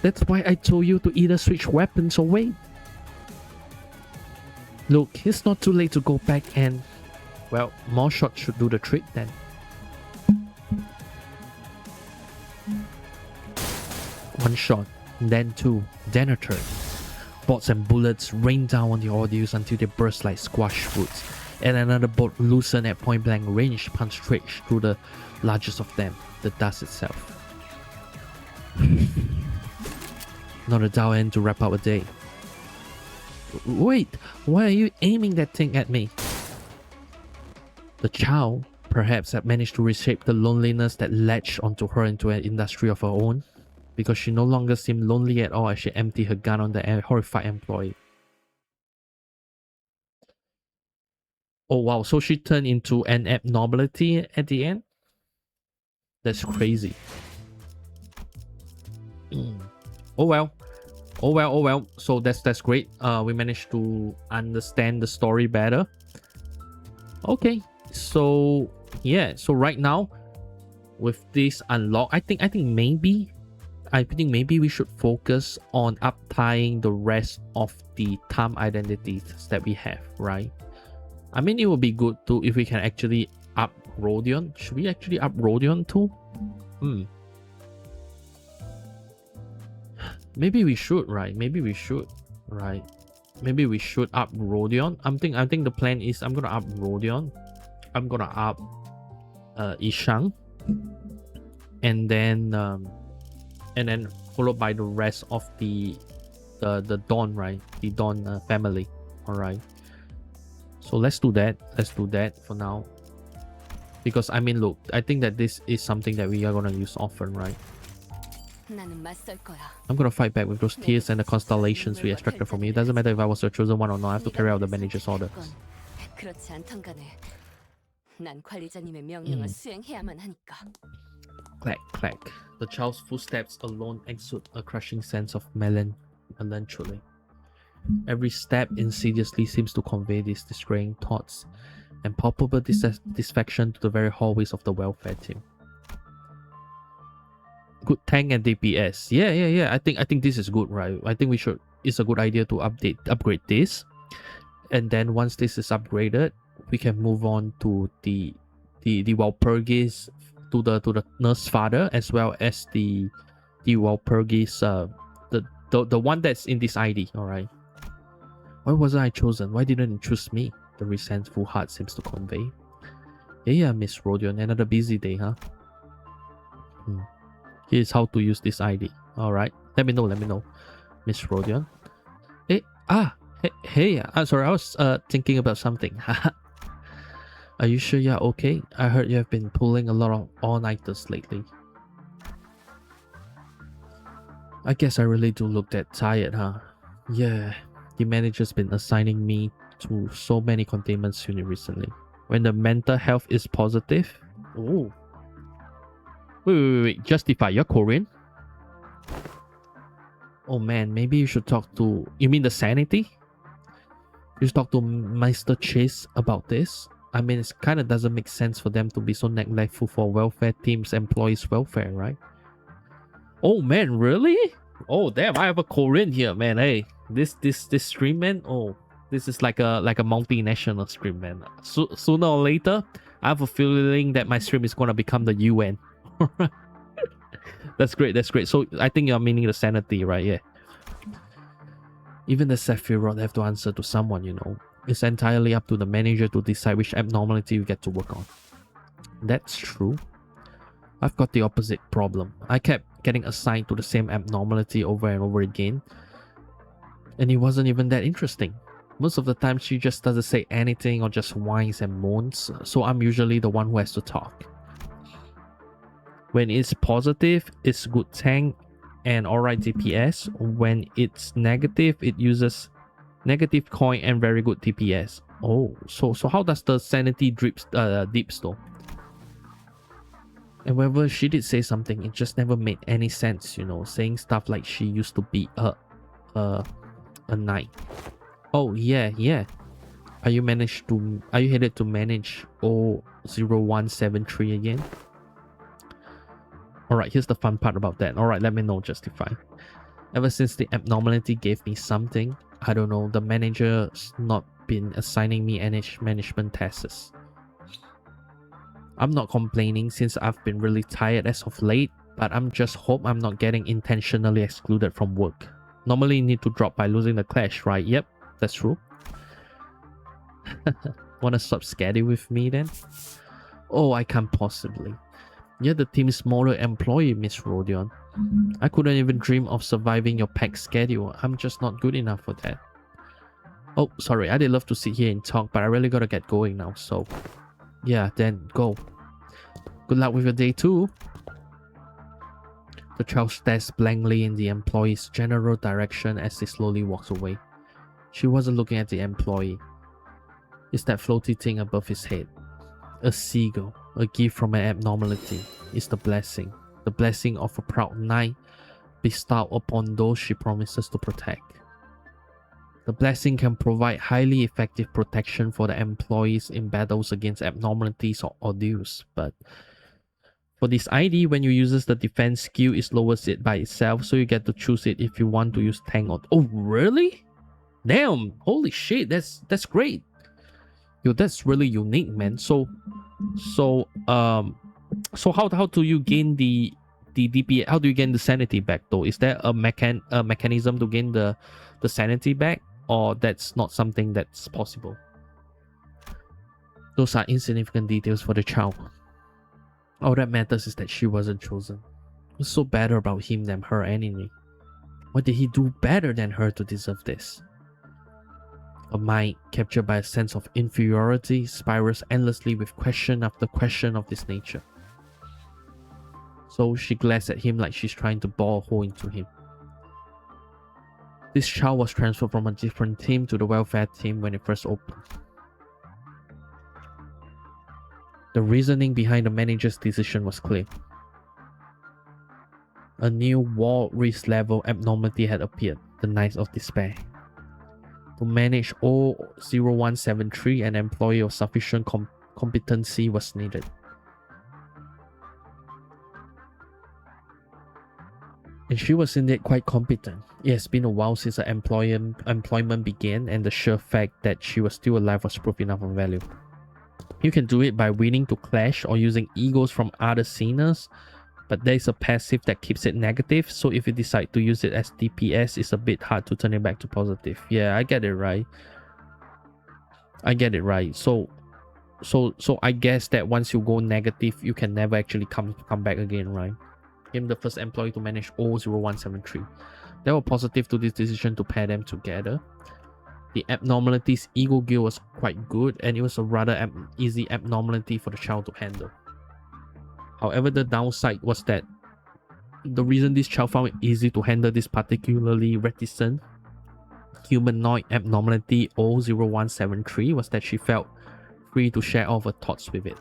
That's why I told you to either switch weapons or wait. Look, it's not too late to go back and... well, more shots should do the trick then. One shot, then two, then a third. Bolts and bullets rained down on the audios until they burst like squash fruits. and another bolt loosened at point blank range, punched straight through the largest of them, the dust itself. Not a dull end to wrap up a day. Wait, why are you aiming that thing at me? The child perhaps had managed to reshape the loneliness that latched onto her into an industry of her own, because she no longer seemed lonely at all as she emptied her gun on the horrified employee. Oh wow, so she turned into an abnormality at the end? That's crazy. Oh well. Oh well, oh well. So that's great. We managed to understand the story better. Okay. So yeah, so right now with this unlock, I think maybe we should focus on uptying the rest of the time identities that we have, right? I mean, it would be good too if we can actually up Rodion. Should we actually up Rodion too? Maybe we should, right? Maybe we should, right? Maybe we should up Rodion. I think the plan is I'm gonna up Rodion. I'm gonna up Ishang, and then followed by the rest of the Dawn, right? The Dawn family. All right. So let's do that. Let's do that for now. Because I mean, look, I think that this is something that we are gonna use often, right? I'm gonna fight back with those tears and the constellations we extracted from you. It doesn't matter if I was your chosen one or not. I have to carry out the manager's orders. Clack, clack. The child's footsteps alone exude a crushing sense of melancholy. Every step insidiously seems to convey these disgraying thoughts and palpable dissatisfaction to the very hallways of the welfare team. Good tank and DPS. Yeah. I think this is good, right? I think it's a good idea to upgrade this. And then once this is upgraded, we can move on to the Walpurgis, to the nurse father, as well as the Walpurgis, the one that's in this ID, alright. Why wasn't I chosen? Why didn't you choose me? The resentful heart seems to convey. Yeah, Miss Rodion, another busy day, huh? Here's how to use this ID. Alright. Let me know, Miss Rodion. Hey, sorry, I was thinking about something. Are you sure you're okay? I heard you have been pulling a lot of all-nighters lately. I guess I really do look that tired, huh? Yeah, the manager's been assigning me to so many containment units recently. When the mental health is positive? Oh. Wait. Justify, you're Korean? Oh man, maybe you should talk to... You mean the sanity? You should talk to Meister Chase about this? I mean, it kind of doesn't make sense for them to be so neglectful for welfare teams' employees' welfare, right? Oh man, really? Oh damn, I have a Korean here, man. Hey, this stream, man. Oh, this is like a multinational stream, man. Sooner or later, I have a feeling that my stream is gonna become the UN. That's great. So I think you're meaning the sanity, right? Yeah. Even the Sephiroth have to answer to someone, you know. It's entirely up to the manager to decide which abnormality we get to work on. That's true. I've got the opposite problem. I kept getting assigned to the same abnormality over and over again, and it wasn't even that interesting. Most of the time she just doesn't say anything or just whines and moans, so I'm usually the one who has to talk. When it's positive, it's good tank and alright DPS. When it's negative, it uses negative coin and very good DPS. Oh, so how does the sanity dips though? And whenever she did say something, it just never made any sense, you know, saying stuff like she used to be a knight. Oh yeah. Are you headed to manage 0173 again? Alright, here's the fun part about that. Alright, let me know, Justify. Ever since the abnormality gave me something, I don't know, the manager's not been assigning me any management tasks. I'm not complaining since I've been really tired as of late, but I'm just hope I'm not getting intentionally excluded from work. Normally you need to drop by losing the clash, right? Yep, that's true. Wanna swap schedule with me then? Oh, I can't possibly. You're the team's smaller employee, Miss Rodion. I couldn't even dream of surviving your packed schedule. I'm just not good enough for that. Oh, sorry, I'd love to sit here and talk, but I really gotta get going now, so... Yeah, then go. Good luck with your day too. The child stares blankly in the employee's general direction as he slowly walks away. She wasn't looking at the employee. It's that floaty thing above his head. A seagull, a gift from an abnormality. It's the blessing of a proud knight bestowed upon those she promises to protect. The blessing can provide highly effective protection for the employees in battles against abnormalities or ordeals, but for this ID, when you uses the defense skill, it lowers it by itself, so you get to choose it if you want to use tank or... Oh, really? Damn, holy shit, that's great. Yo, that's really unique, man. So how do you gain the DP? How do you gain the sanity back though? Is there a mechanism to gain the sanity back, or that's not something that's possible? Those are insignificant details for the child. All that matters is that she wasn't chosen. What's so better about him than her anyway? What did he do better than her to deserve this? A mind captured by a sense of inferiority spirals endlessly with question after question of this nature. So she glares at him like she's trying to bore a hole into him. This child was transferred from a different team to the welfare team when it first opened. The reasoning behind the manager's decision was clear. A new war risk level abnormality had appeared, the Knights of Despair. To manage O0173, an employee of sufficient competency was needed. And she was indeed quite competent. It has been a while since her employment began, and the sheer fact that she was still alive was proof enough of value. You can do it by willing to clash or using egos from other sceners, but there is a passive that keeps it negative, so if you decide to use it as DPS, it's a bit hard to turn it back to positive. Yeah, I get it right. So I guess that once you go negative, you can never actually come back again, right? I'm the first employee to manage O0173. There were positive to this decision to pair them together. The abnormality's ego gear was quite good, and it was a rather easy abnormality for the child to handle. However, the downside was that the reason this child found it easy to handle this particularly reticent humanoid abnormality O0173 was that she felt free to share all of her thoughts with it.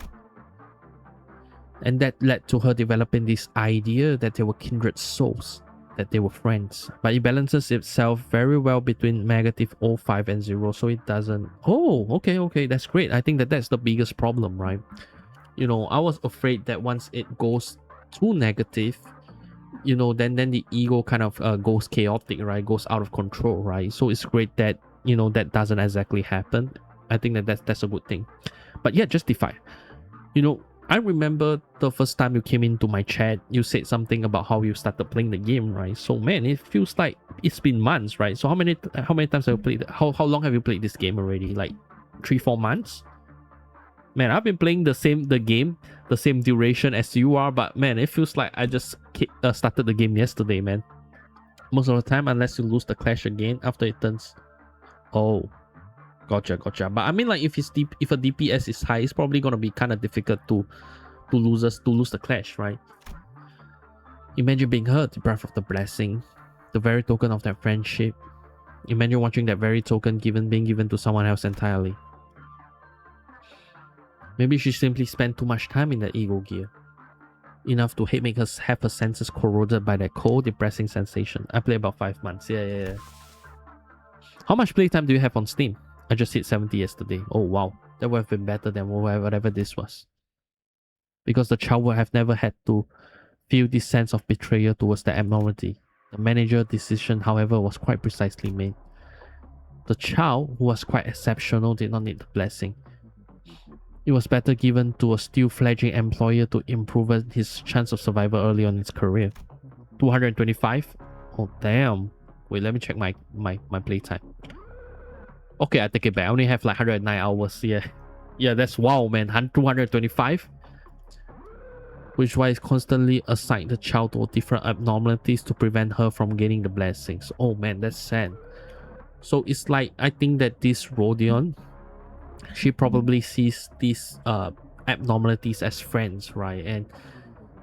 And that led to her developing this idea that they were kindred souls, that they were friends. But it balances itself very well between negative 05 and 0, so it doesn't... Oh, okay, that's great. I think that's the biggest problem, right? You know, I was afraid that once it goes too negative, you know, then the ego kind of goes chaotic, right? Goes out of control, right? So it's great that, you know, that doesn't exactly happen. I think that's a good thing. But yeah, Justify. You know, I remember the first time you came into my chat, you said something about how you started playing the game, right? So man, it feels like it's been months, right? So how many times have you played? How long have you played this game already? Like 3-4 months? Man, I've been playing the same duration as you are, but man, it feels like I just started the game yesterday, man. Most of the time, unless you lose the clash again after it turns. Oh, gotcha. But I mean, like if a DPS is high, it's probably gonna be kind of difficult to lose the clash, right? Imagine being hurt, deprived of the blessing, the very token of that friendship. Imagine watching that very token being given to someone else entirely. Maybe she simply spent too much time in the ego gear. Enough to make her have her senses corroded by that cold, depressing sensation. I played about 5 months. Yeah. How much playtime do you have on Steam? I just hit 70 yesterday. Oh wow. That would have been better than whatever this was. Because the child would have never had to feel this sense of betrayal towards the abnormality. The manager's decision, however, was quite precisely made. The child, who was quite exceptional, did not need the blessing. It was better given to a still fledgling employer to improve his chance of survival early on in his career. 225? Oh damn. Wait, let me check my playtime. Okay, I take it back. I only have like 109 hours. Yeah. Yeah, that's wow, man. 225. Which why is constantly assign the child to different abnormalities to prevent her from gaining the blessings. Oh man, that's sad. So it's like, I think that this Rodion, she probably sees these abnormalities as friends, right?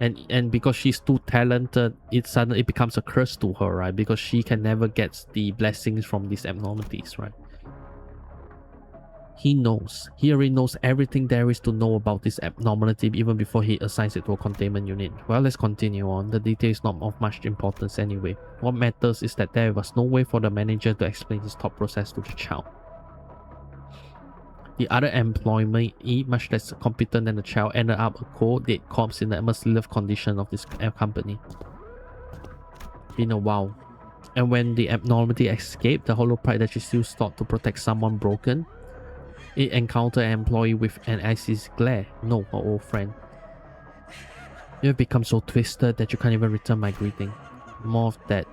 And because she's too talented, it becomes a curse to her, right? Because she can never get the blessings from these abnormalities, right? He already knows everything there is to know about this abnormality even before he assigns it to a containment unit. Well, let's continue on. The detail is not of much importance anyway. What matters is that there was no way for the manager to explain his thought process to the child. The other employee, much less competent than the child, ended up a cold dead corpse in the merciless condition of this company. Been a while. And when the abnormality escaped, the hollow pride that she still sought to protect someone broken, it encountered an employee with an icy glare. No, her old friend. You have become so twisted that you can't even return my greeting. More of that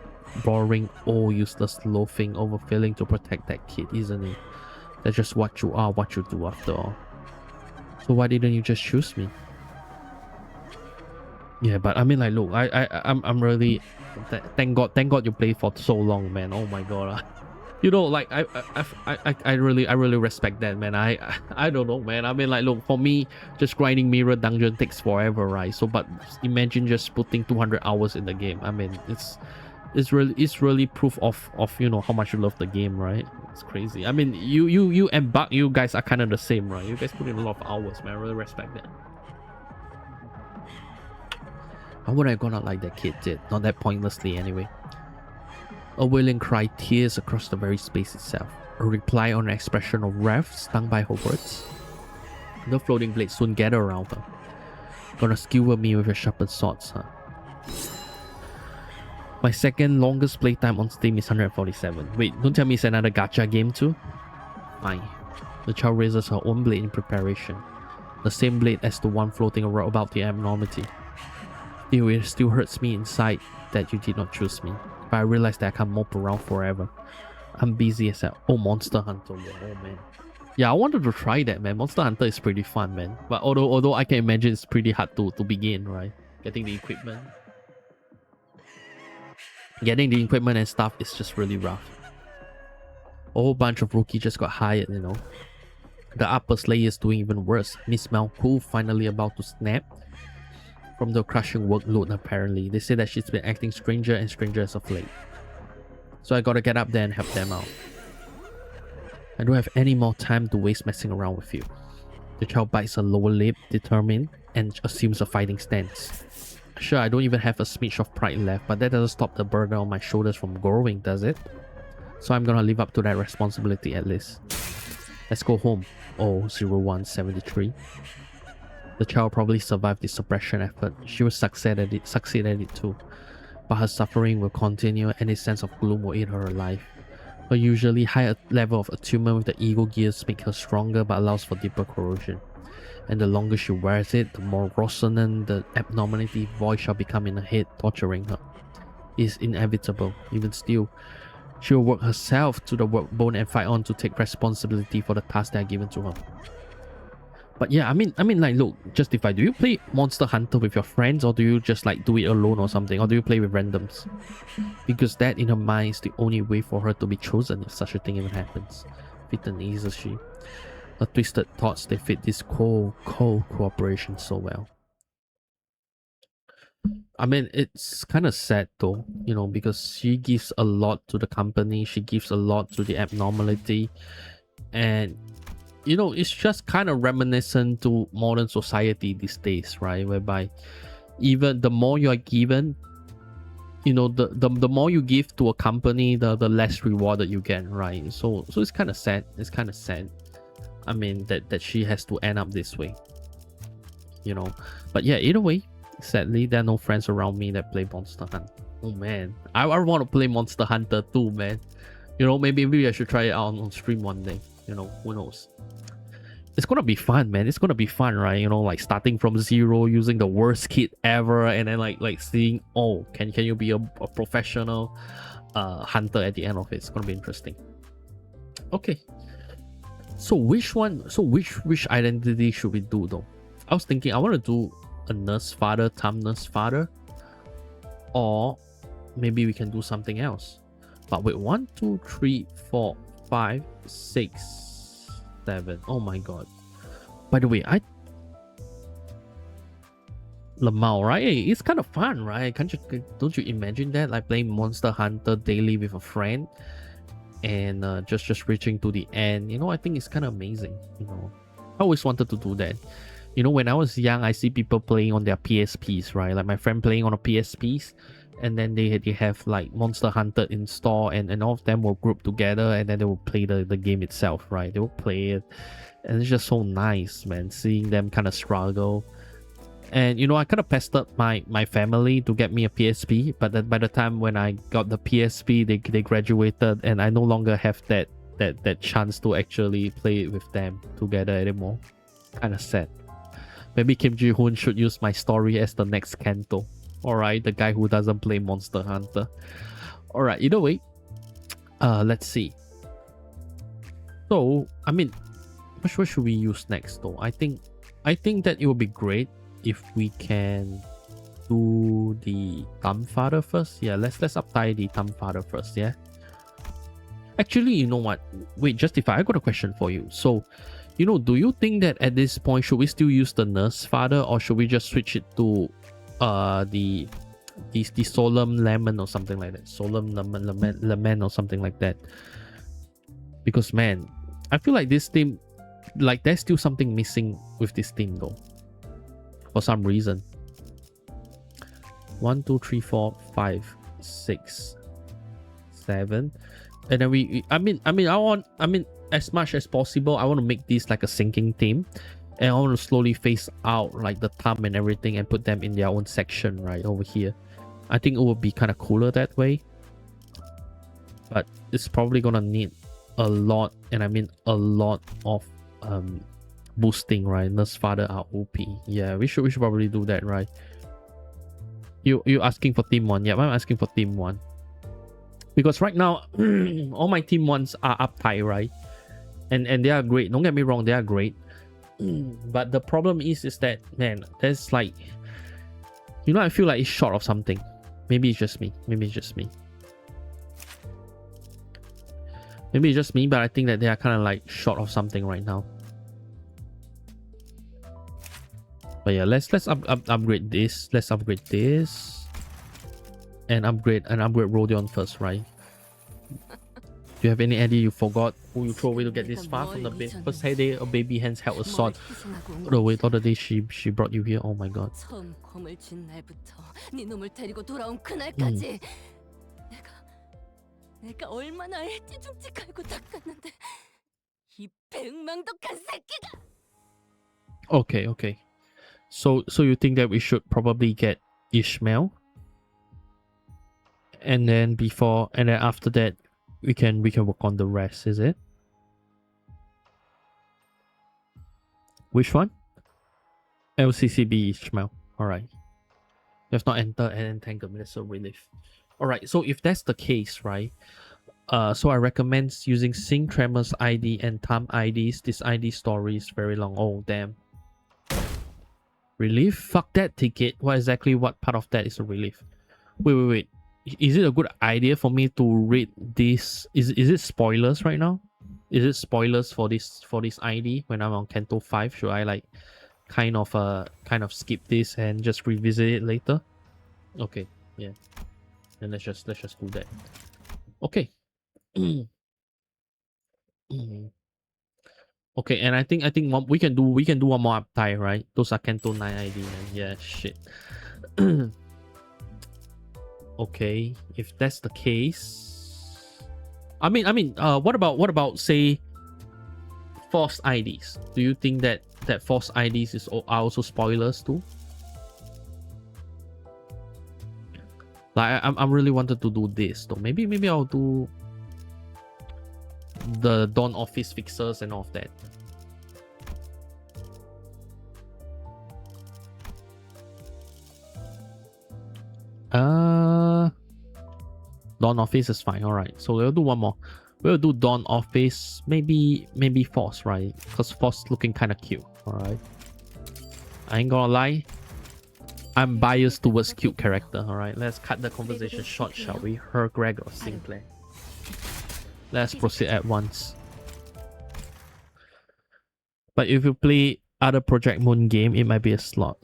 boring, old, useless loafing over failing to protect that kid, isn't it? That's just what you are, what you do after all. So why didn't you just choose me? Yeah, but I mean, like, look, I'm really thank God you played for so long, man. Oh my god. You know, like I really respect that, man. I don't know, man. I mean, like, look, for me, just grinding mirror dungeon takes forever, right? So, but imagine just putting 200 hours in the game. I mean, it's really proof of you know how much you love the game, right? It's crazy. I mean, you and Buck, you guys are kind of the same, right? You guys put in a lot of hours, man. I really respect that. How would I gonna like that kid did? Not that pointlessly anyway. A wailing cry tears across the very space itself. A reply on an expression of wrath stung by her words. The floating blade soon gathered around her. Gonna skewer me with your sharpened swords, huh? My second longest playtime on Steam is 147. Wait, don't tell me it's another gacha game too? Fine. The child raises her own blade in preparation. The same blade as the one floating around about the abnormality. It still hurts me inside that you did not choose me. But I realized that I can't mope around forever. I'm busy as hell. Oh, Monster Hunter. Yeah, oh man. Yeah, I wanted to try that, man. Monster Hunter is pretty fun, man. But although I can imagine it's pretty hard to begin, right? Getting the equipment. Getting the equipment and stuff is just really rough. A whole bunch of rookies just got hired, you know. The upper slayer is doing even worse. Miss Malcool finally about to snap from the crushing workload apparently. They say that she's been acting stranger and stranger as of late. So I gotta get up there and help them out. I don't have any more time to waste messing around with you. The child bites her lower lip, determined, and assumes a fighting stance. Sure, I don't even have a smidge of pride left, but that doesn't stop the burden on my shoulders from growing, does it? So I'm gonna live up to that responsibility at least. Let's go home. Oh, 0173. The child probably survived the suppression effort. She will succeed at it too. But her suffering will continue and a sense of gloom will eat her alive. Her usually high level of attunement with the ego gears make her stronger but allows for deeper corrosion. And the longer she wears it, the more resonant the abnormality voice shall become in her head, torturing her. It is inevitable. Even still, she will work herself to the workbone and fight on to take responsibility for the tasks that are given to her. But yeah, I mean, like, look, justify. Do you play Monster Hunter with your friends, or do you just like do it alone or something, or do you play with randoms? Because that, in her mind, is the only way for her to be chosen if such a thing even happens. Fit and ease as she. Her twisted thoughts, they fit this cold cooperation so well. I mean, it's kind of sad though, you know, because she gives a lot to the company, she gives a lot to the abnormality, and you know, it's just kind of reminiscent to modern society these days, right? Whereby even the more you are given, you know, the more you give to a company, the less rewarded you get, right? So it's kind of sad. It's kind of sad. I mean, that she has to end up this way, you know. But yeah, either way, sadly, there are no friends around me that play Monster Hunter. Oh man, I want to play Monster Hunter too, man. You know, maybe I should try it out on stream one day. You know, who knows? It's gonna be fun, man. It's gonna be fun, right? You know, like starting from zero, using the worst kit ever, and then like seeing, oh, can you be a professional hunter at the end of it? It's gonna be interesting. Okay. So which one? So which identity should we do though? I was thinking I want to do a nurse father, Tom nurse father, or maybe we can do something else. But wait, 1, 2, 3, 4, 5, 6, 7. Oh my god! By the way, Lamau, right? Hey, it's kind of fun, right? Don't you imagine that, like playing Monster Hunter daily with a friend, and just reaching to the end? You know, I think it's kind of amazing. You know, I always wanted to do that. You know, when I was young, I see people playing on their PSPs, right? Like my friend playing on a PSPs, and then they have like Monster Hunter installed, and all of them will group together, and then they will play the game itself, right? They will play it, and it's just so nice, man, seeing them kind of struggle. And you know, I kind of pestered my family to get me a PSP, but then by the time when I got the PSP, they graduated, and I no longer have that chance to actually play it with them together anymore. Kind of sad. Maybe Kim Ji-hoon should use my story as the next Kanto. Alright, the guy who doesn't play Monster Hunter. Alright, either way. Let's see. So, I mean, what should we use next though? I think that it would be great if we can do the Thumb Father first. Yeah, let's uptie the Thumb Father first, yeah. Actually, you know what? Wait, Justify, I got a question for you. So, you know, do you think that at this point should we still use the Nurse Father, or should we just switch it to the Solemn Lemon or something like that? Solemn Lemon or something like that. Because man, I feel like this team, like there's still something missing with this team though. For some reason. 1, 2, 3, 4, 5, 6, 7. And then I want as much as possible, I want to make this like a sinking team, and I want to slowly phase out like the thumb and everything and put them in their own section right over here. I think it would be kind of cooler that way, but it's probably gonna need a lot, and I mean a lot of boosting, right? Nurse Father are OP. Yeah, we should probably do that, right? You asking for team 1? Yeah, I'm asking for team 1. Because right now, all my team 1s are uptight, right? And they are great. Don't get me wrong, they are great. But the problem is that, man, there's like, you know, I feel like it's short of something. Maybe it's just me. Maybe it's just me. Maybe it's just me, but I think that they are kind of like short of something right now. But yeah, let's upgrade this. Let's upgrade this. And upgrade Rodion first, right? Do you have any idea you forgot who you throw away to get this far from the first day a baby hands held a sword? Oh wait, all the day she brought you here. Oh my god. 내가 얼마나 애지중지 갈고 닦았는데 이 백망덕한 새끼가. Okay. So you think that we should probably get Ishmael, and then after that we can work on the rest, is it? Which one? LCCB Ishmael. Alright. You have not entered an entanglement, that's a relief. Alright, so if that's the case, right? So I recommend using Sing Tremors ID and Thumb IDs. This ID story is very long. Oh damn. Relief? Fuck that ticket. What part of that is a relief? Wait. Is it a good idea for me to read this? Is it spoilers right now? Is it spoilers for this ID when I'm on Kanto 5? Should I like kind of skip this and just revisit it later? Okay, yeah. Then let's just do that. Okay. Okay, and I think we can do one more uptie, right? Those are Kanto 9 ID, man. Yeah, shit. Okay, if that's the case, I mean, what about say false IDs? Do you think that false IDs are also spoilers too? Like I'm really wanted to do this though. Maybe I'll do the Dawn Office fixers and all of that. Dawn Office is fine. Alright, so we'll do one more. We'll do Dawn Office. Maybe Force, right? Because Force looking kind of cute. Alright. I ain't gonna lie. I'm biased towards cute character. Alright, let's cut the conversation short, shall we? Her, Greg, or Sinclair. Let's proceed at once. But if you play other Project Moon game, it might be a slight.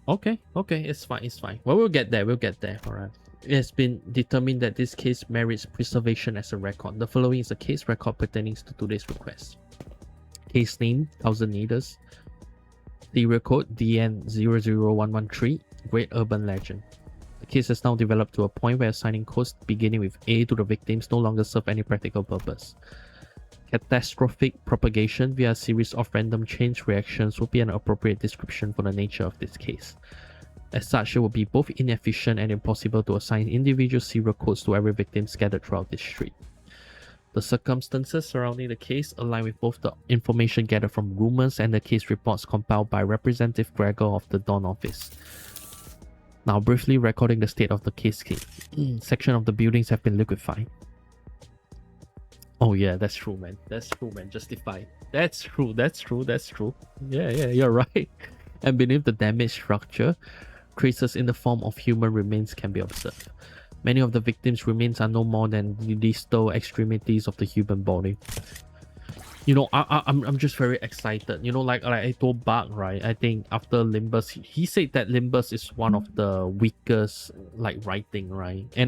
Okay, it's fine. Well, we'll get there. Alright. It has been determined that this case merits preservation as a record. The following is a case record pertaining to today's request. Case name, Thousand Needles. Serial code DN00113, Great Urban Legend. The case has now developed to a point where assigning codes beginning with A to the victims no longer serve any practical purpose. Catastrophic propagation via a series of random chain reactions would be an appropriate description for the nature of this case. As such, it would be both inefficient and impossible to assign individual serial codes to every victim scattered throughout this street. The circumstances surrounding the case align with both the information gathered from rumors and the case reports compiled by Representative Gregor of the Dawn Office. Now, briefly recording the state of the case. Section of the buildings have been liquefied. Oh yeah, that's true, man. Justified. That's true. Yeah, you're right. And beneath the damaged structure, traces in the form of human remains can be observed. Many of the victims' remains are no more than the distal extremities of the human body. You know, I'm just very excited. You know, like I told Bart, right? I think after Limbus, he said that Limbus is one of the weakest like writing, right? And